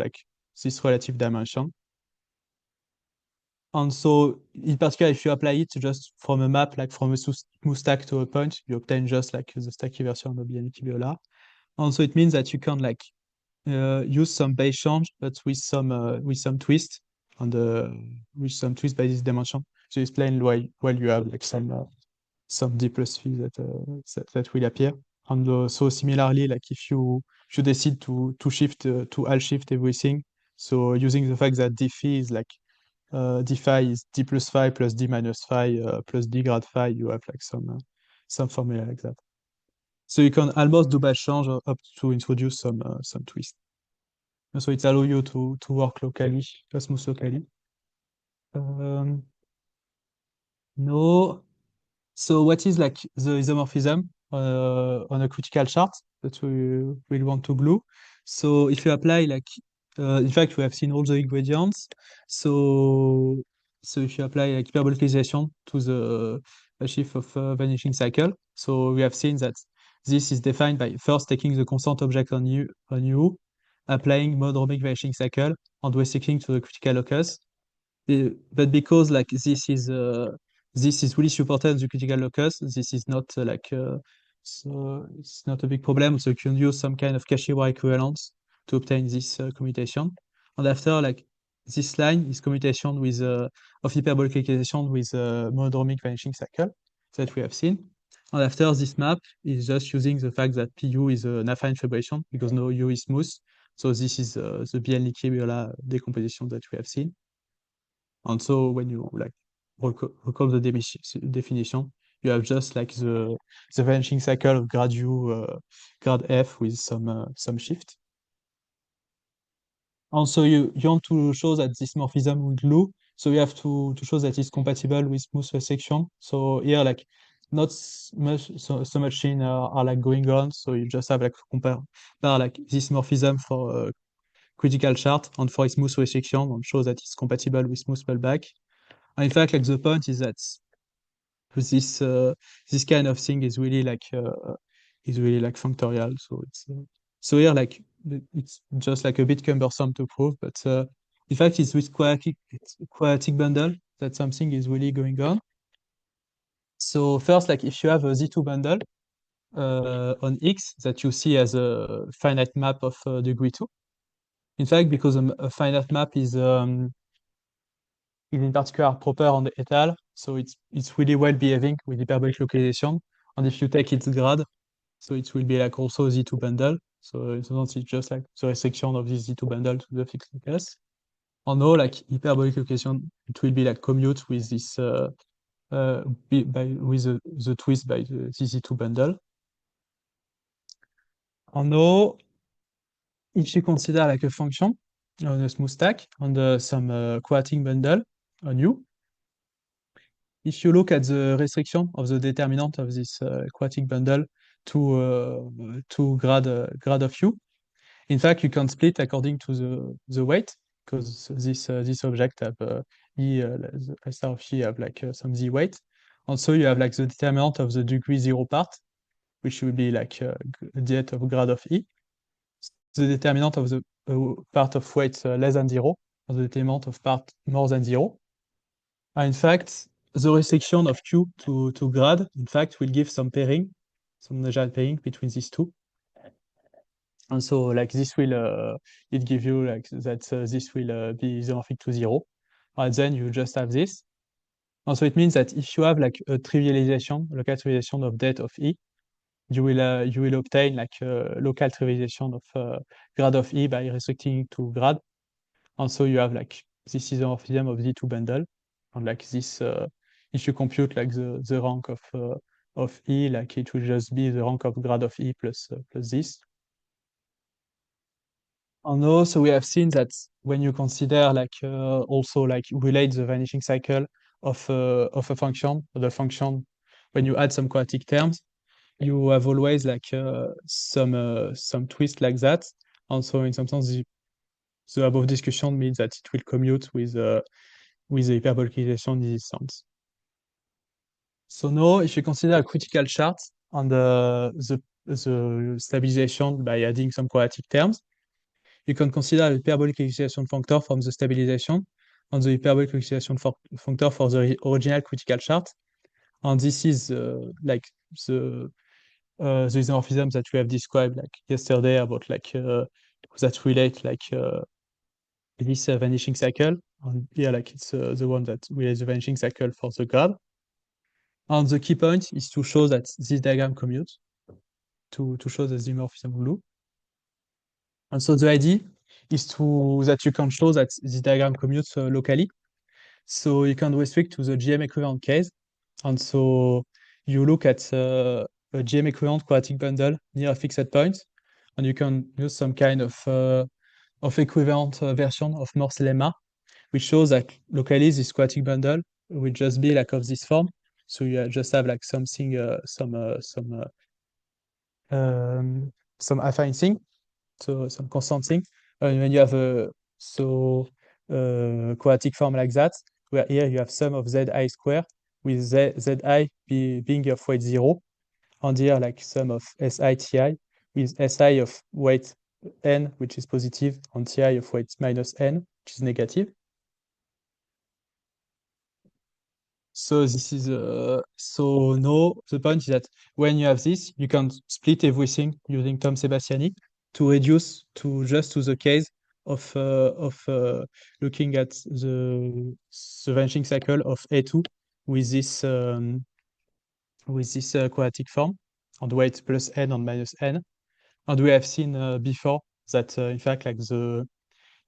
this relative dimension. And so in particular, if you apply it just from a map, from a smooth stack to a point, you obtain just the stacky version of Bianchi Birla. And so it means that you can use some base change, but with some twist with some twist by this dimension to explain why you have some d plus phi that will appear. And so similarly, if you decide to shift to L shift everything, so using the fact that d phi is d phi is d plus phi plus d minus phi plus d grad phi, you have some formula like that. So you can almost do base change up to introduce some twist. So it allows you to work locally, smooth locally. No. So what is the isomorphism on a critical chart that we will want to glue? So if you apply in fact we have seen all the ingredients. So if you apply hyperbolization to the shift of vanishing cycle, so we have seen that this is defined by first taking the constant object on U, applying monodromic vanishing cycle, and recycling to the critical locus. But because this is really supported in the critical locus, this is not so it's not a big problem. So you can use some kind of Kashiwa equivalence to obtain this commutation. And after this line is commutation with of hyperbolic localization with monodromic vanishing cycle that we have seen. And after this map is just using the fact that PU is an affine fibration because no U is smooth. So this is the Bielnicki-Birla decomposition that we have seen. And so when you recall the definition, you have just the vanishing cycle of grad U, grad F with some shift. And so you want to show that this morphism will glue. So you have to show that it's compatible with smooth resection. So here not so much things are going on. So you just have compare this morphism for critical chart and for its smooth resection and show that it's compatible with smooth fallback. And in fact, the point is that this kind of thing is really functorial. So it's so here it's just a bit cumbersome to prove, but in fact it's with quadratic bundle that something is really going on. So first, if you have a Z2 bundle on X that you see as a finite map of degree 2. In fact, because a finite map is in particular proper on the étale, so it's really well behaving with hyperbolic localization. And if you take its grad, so it will be also Z2 bundle. So it's just the restriction of this Z2 bundle to the fixed locus. And now hyperbolic localization, it will be commute with this with the twist by the Z2 bundle. And now if you consider a function on a smooth stack on some quadratic bundle on U, if you look at the restriction of the determinant of this quadratic bundle to grad of U, In fact, you can split according to the weight, because this object have the star of E have like some z weight. Also, you have like the determinant of the degree zero part, which will be like diet of grad of E. The determinant of the part of weight less than zero, or the determinant of part more than zero. And in fact, the restriction of Q to grad, in fact, will give some pairing, some natural pairing between these two. And so like this will it give you like that this will be isomorphic to zero. And then you just have this. And so it means that if you have like a trivialization, local trivialization of det of E, you will obtain like a local trivialization of grad of E by restricting to grad. And so you have like this isomorphism of the two bundle. And like this, if you compute like the rank of E, like it will just be the rank of grad of E plus this. And also we have seen that when you consider like also like relate the vanishing cycle of a function, the function when you add some quadratic terms, you have always like some twist like that. And so in some sense, the above discussion means that it will commute with the hyperbolization in this sense. So now, if you consider a critical chart on the stabilization by adding some quadratic terms, you can consider a hyperbolic excitation factor from the stabilization and the hyperbolic excitation factor for the original critical chart. And this is like the isomorphism that we have described like yesterday about like that relate like this vanishing cycle. And yeah, like it's the one that relates the vanishing cycle for the graph. And the key point is to show that this diagram commutes, to show the isomorphism blue. And so the idea is that you can show that this diagram commutes locally. So you can restrict to the GM equivalent case. And so you look at a GM equivalent quadratic bundle near a fixed point, and you can use some kind of equivalent version of Morse lemma, which shows that locally this quadratic bundle will just be like of this form. So you just have like something, some affine thing, so some constant thing. And when you have a quadratic form like that, where here you have sum of zi square with being of weight 0, and here like sum of si ti with si of weight n, which is positive, and ti of weight minus n, which is negative. So this is so now the point is that when you have this, you can split everything using Tom Sebastiani to reduce to just to the case of looking at the vanishing cycle of A2 with this quadratic form and weight plus n and minus n. And we have seen before that in fact like in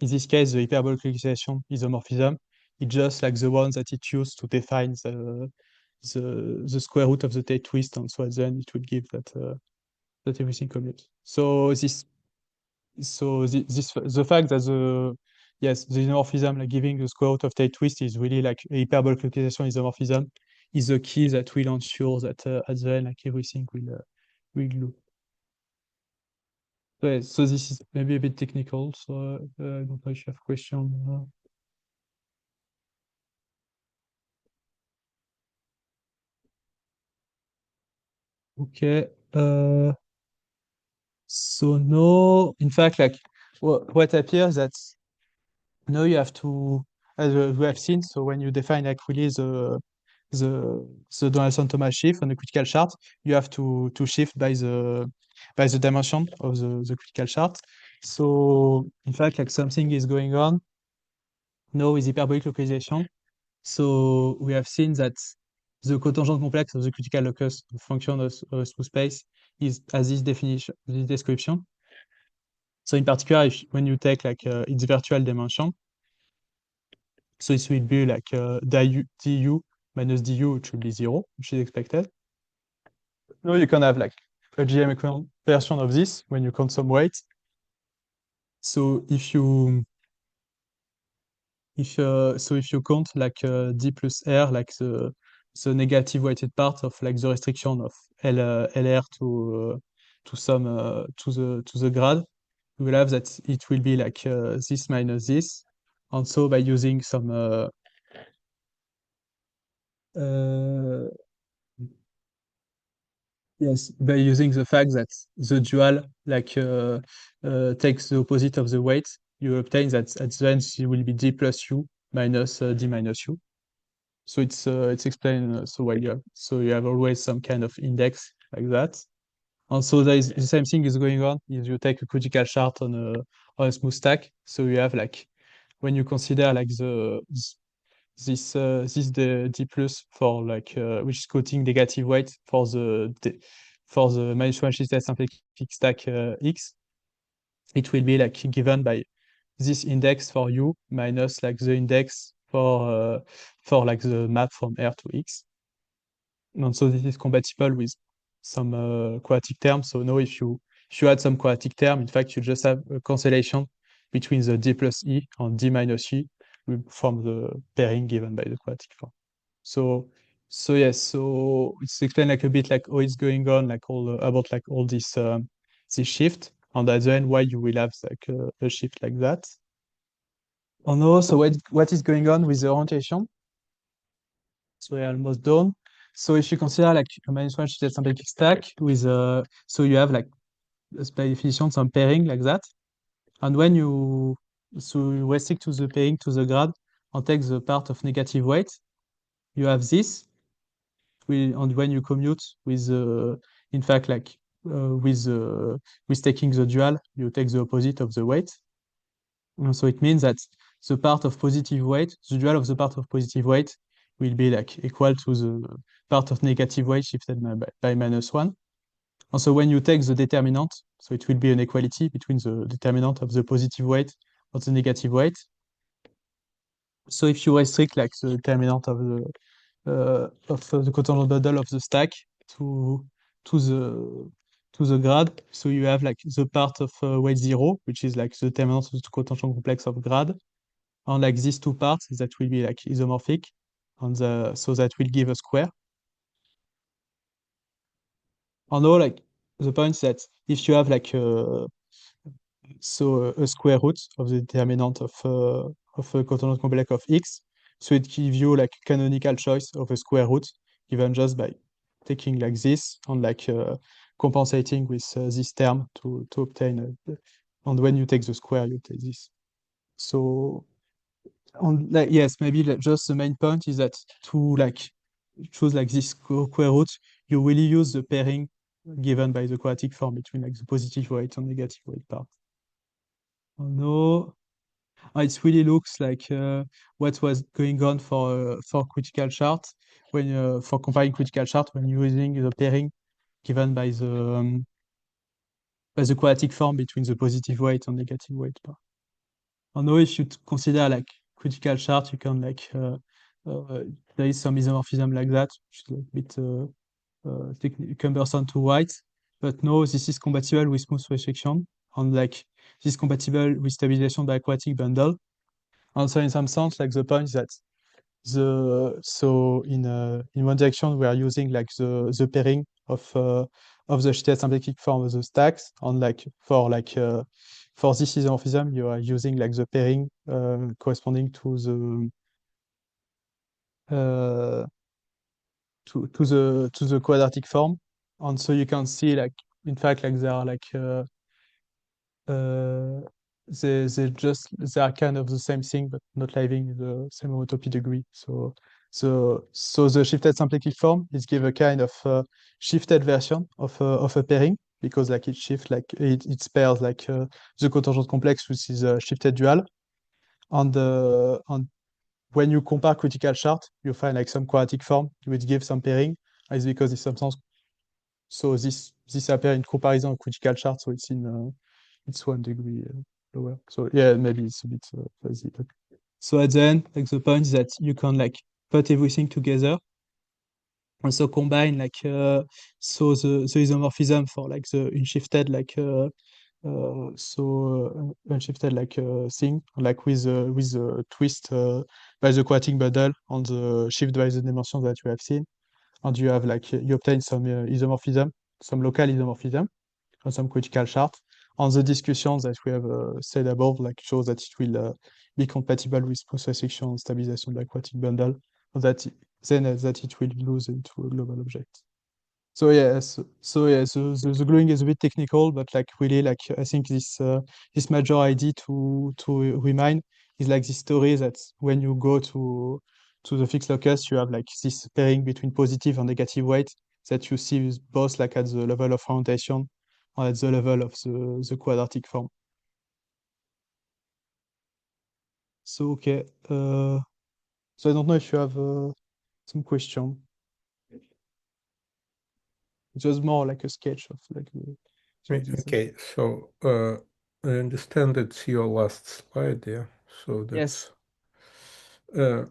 this case the hyperbolic excitation isomorphism is just like the one that it used to define the square root of the Tate twist, and so at the end it would give that everything commutes. So the fact that the isomorphism like giving the square root of Tate twist is really like a hyperbolic excitation isomorphism is the key that will ensure that at the end like everything will do. So this is maybe a bit technical, so I don't know if you have question. Okay. So now, in fact, like what appears that now you have to, as we have seen, so when you define like really the Donaldson Thomas shift on the critical chart, you have to shift by the dimension of the critical chart. So in fact, like something is going on now with hyperbolic localization. So we have seen that the cotangent complex of the critical locus function of through space is as this definition, this description. So in particular, when you take like its virtual dimension, so it will be like du minus du, which will be 0, which is expected. Now you can have like a GM equivalent version of this when you count some weight. So if you count like d plus r, like the negative weighted part of like the restriction of LR to some to the grad, you will have that it will be like this minus this. And so by using some uh, yes, by using the fact that the dual takes the opposite of the weight, you obtain that at the end it will be d plus u minus d minus u. So it's explained so well. You have always some kind of index like that. And so there is the same thing is going on if you take a critical chart on a smooth stack. So you have like when you consider like this d plus for like which is quoting negative weight for the minus one shifted simplific stack x, it will be like given by this index for u minus like the index for like the map from R to X. And so this is compatible with some quadratic terms. So now if you add some quadratic term, in fact, you just have a cancellation between the d plus e and d minus e from the pairing given by the quadratic form. So yes, so it's explained like a bit like how it's going on, like all about like all this shift, and at the end why you will have like a shift like that. And also what is going on with the orientation? So we're almost done. So if you consider like a minus one shifted simplific stack with so you have like by definition some pairing like that. And when you restrict to the pairing to the grad and take the part of negative weight, you have this. And when you commute with in fact like with taking the dual, you take the opposite of the weight. And so it means that the part of positive weight, the dual of the part of positive weight will be like equal to the part of negative weight shifted by minus one. And so when you take the determinant, so it will be an equality between the determinant of the positive weight or the negative weight. So if you restrict like the determinant of the cotangent bundle of the stack to to the to the grad, so you have like the part of weight zero, which is like the determinant of the cotangent complex of grad, and like these two parts that will be like isomorphic, and so that will give a square. And now like the point is that if you have like a square root of the determinant of a cotangent complex of x. So it gives you like canonical choice of a square root given just by taking like this and like compensating with this term to obtain and when you take the square you take this. So on like yes maybe like, just the main point is that to like choose like this square root you really use the pairing given by the quadratic form between like the positive weight and negative weight part. Oh no. It really looks like what was going on for critical chart when for comparing critical chart when using the pairing given by the quadratic form between the positive weight and negative weight part. I know if you consider like critical chart, you can like there is some isomorphism like that, which is like a bit cumbersome to write. But no, this is compatible with smooth restriction, and like this is compatible with stabilization by quadratic bundle. Also, in some sense, like the point is that in one direction we are using like the pairing of the shifted symplectic form of the stacks, and like for this isomorphism you are using like the pairing corresponding uh, to the quadratic form, and so you can see like in fact like there are like uh, they are kind of the same thing, but not living in the same homotopy degree. So the shifted symplectic form is give a kind of shifted version of a pairing because like it shift like it pairs like the cotangent complex which is a shifted dual. And when you compare critical chart, you find like some quadratic form which gives some pairing. It's because in some sense, so this appear in comparison of critical chart, so it's 1 degree lower. So yeah, maybe it's a bit fuzzy. But... So at the end, like the point is that you can like put everything together and so combine like so the isomorphism for like the unshifted like unshifted like thing like with the twist by the quadratic bundle on the shift by the dimension that you have seen, and you have like you obtain some isomorphism, some local isomorphism on some critical chart, on the discussions that we have said above, like shows that it will be compatible with process section stabilization of the aquatic bundle, that then that it will lose into a global object. So the gluing is a bit technical, but like really, like I think this major idea to remind is like this story that when you go to the fixed locus, you have like this pairing between positive and negative weight that you see with both like at the level of orientation or at the level of the quadratic form. So okay, so I don't know if you have some question. Just more like a sketch of like the Okay, so I understand it's your last slide, yeah. So yes. that's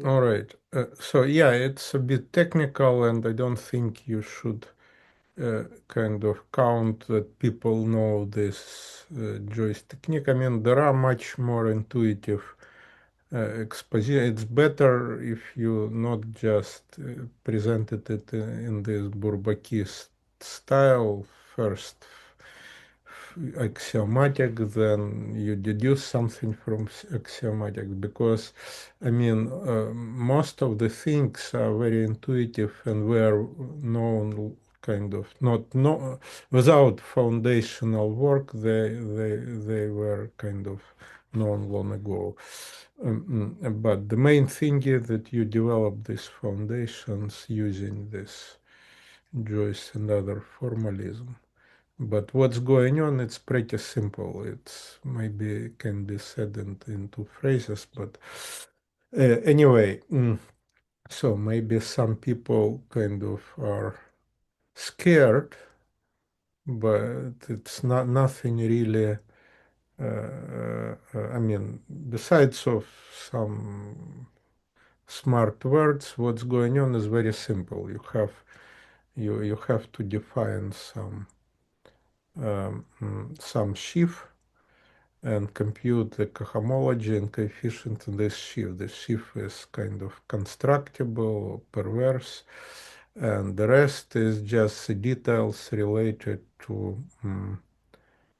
all right. So yeah, it's a bit technical, and I don't think you should kind of count that people know this Joyce technique. I mean, there are much more intuitive exposition. It's better if you not just presented it in this Bourbaki style first axiomatic, then you deduce something from axiomatic, because I mean most of the things are very intuitive and were known kind of not no without foundational work, they were kind of known long ago. But the main thing is that you develop these foundations using this Joyce and other formalism. But what's going on, it's pretty simple. It's maybe can be said into phrases, but anyway, so maybe some people kind of are scared, but it's not nothing really. I mean, besides of some smart words, what's going on is very simple. You have to define some sheaf and compute the cohomology and coefficient in this sheaf. The sheaf is kind of constructible, perverse, and the rest is just details related to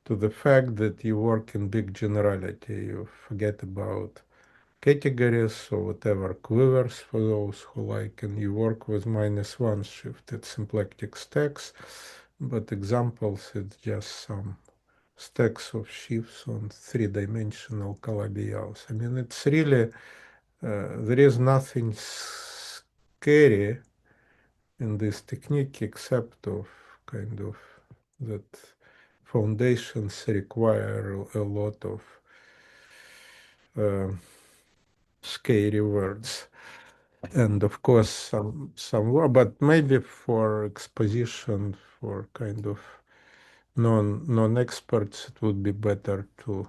the fact that you work in big generality. You forget about categories or whatever quivers for those who like, and you work with -1 shift. It's symplectic stacks, but examples, it's just some stacks of sheaves on three-dimensional Calabi-Yaos. I mean, it's really, there is nothing scary in this technique except of kind of that foundations require a lot of uh, scary words. And of course, some, but maybe for exposition, for kind of non-experts, it would be better to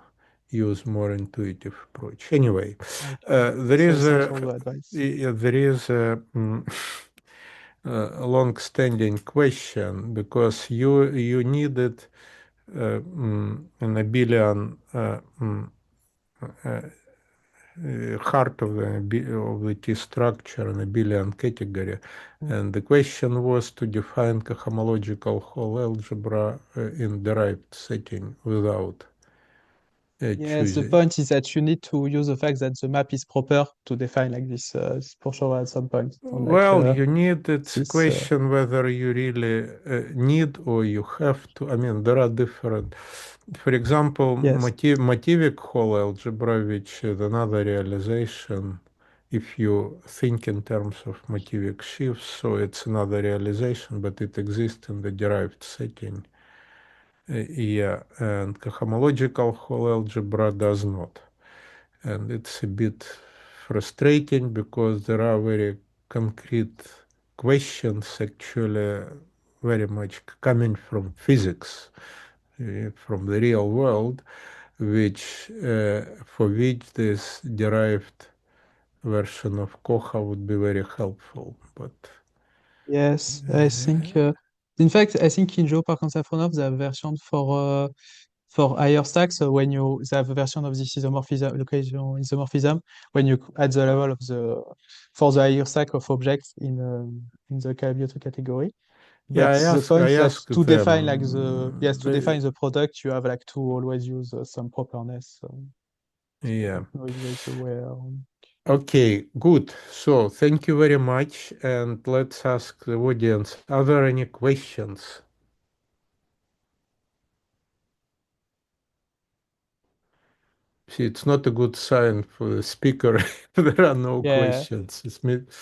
use more intuitive approach. Anyway, Okay. there So is thanks a for the advice. there is a long-standing question, because you needed an abelian heart of the T structure in abelian category. Mm. And the question was to define cohomological whole algebra in derived setting without Yes, the choosing. point is that you need to use the fact that the map is proper to define like this for sure at some point. On like Well, you need, it's a this question whether you really need or you have to. I mean, there are different, for example, yes. motivic whole algebra, which is another realization. If you think in terms of motivic sheaves, so it's another realization, but it exists in the derived setting. Yeah, and cohomological whole algebra does not. And it's a bit frustrating because there are very concrete questions actually very much coming from physics, from the real world, which for which this derived version of Koha would be very helpful. But Yes, I think. In fact, I think in GeoPark-Safonov, they have a version for higher stacks. So when you they have a version of this isomorphism, location isomorphism, when you at the level of the for the higher stack of objects in the Calabi-Yau category. Yeah, But the I point that asked to define like the yes them. to define the product, you have like to always use some properness. So I Yeah. don't know if there's a way. Okay, good. So thank you very much. And let's ask the audience, are there any questions? See, it's not a good sign for the speaker if there are no Yeah. questions.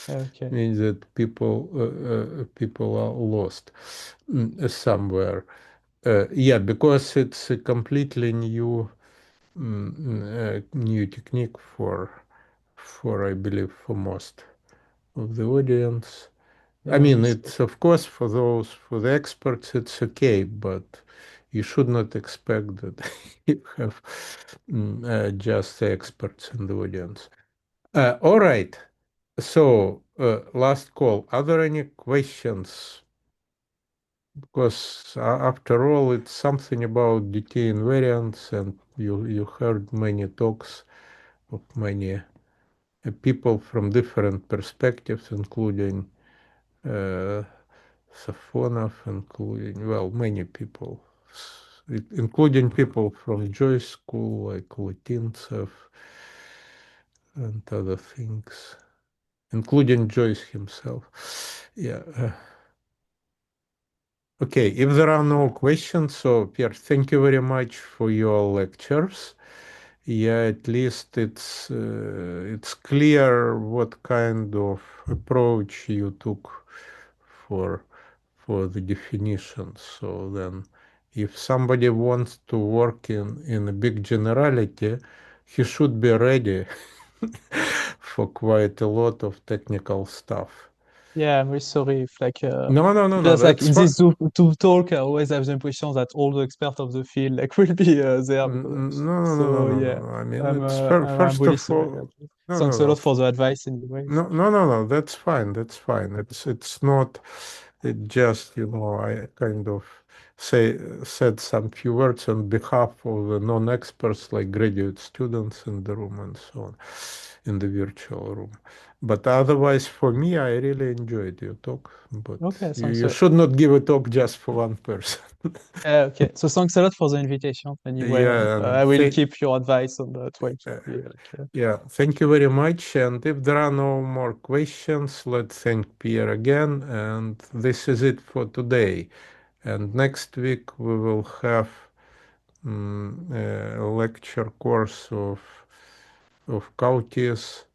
Okay. Means that people are lost somewhere. Yeah, because it's a completely new technique for I believe for most of the audience. I Yeah. mean, So it's of course for the experts, it's okay, but you should not expect that you have just the experts in the audience. All right. So, last call. Are there any questions? Because after all, it's something about DT invariants, and you heard many talks of many people from different perspectives, including uh, Safonov, including, well, many people, including people from Joyce School like Lutintsev and other things, including Joyce himself. Yeah. Okay, if there are no questions, so Pierre, thank you very much for your lectures. Yeah, at least it's clear what kind of approach you took for for the definition. So then, if somebody wants to work in a big generality, he should be ready for quite a lot of technical stuff. yeah, I'm really sorry if like No, just like that's in fine. this Zoom talk, I always have the impression that all the experts of the field like will be there. So yeah, I mean, it's I'm first really of sorry. all, Okay. no, no, Thanks a no. lot for the advice anyway. No. That's fine. That's fine. It's not. It just I kind of said some few words on behalf of the non-experts, like graduate students in the room and so on, in the virtual room. But otherwise, for me, I really enjoyed your talk. But Okay, thanks you a lot. should not give a talk just for one person. Okay, so thanks a lot for the invitation. Anyway, Yeah, I and will keep your advice on the try to uh, be like, yeah, thank you very much. And if there are no more questions, let's thank Pierre again. And this is it for today. And next week we will have a lecture course of Kautis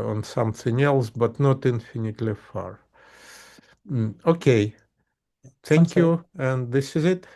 on something else, but not infinitely far. Okay, thank thanks a lot. you. And this is it.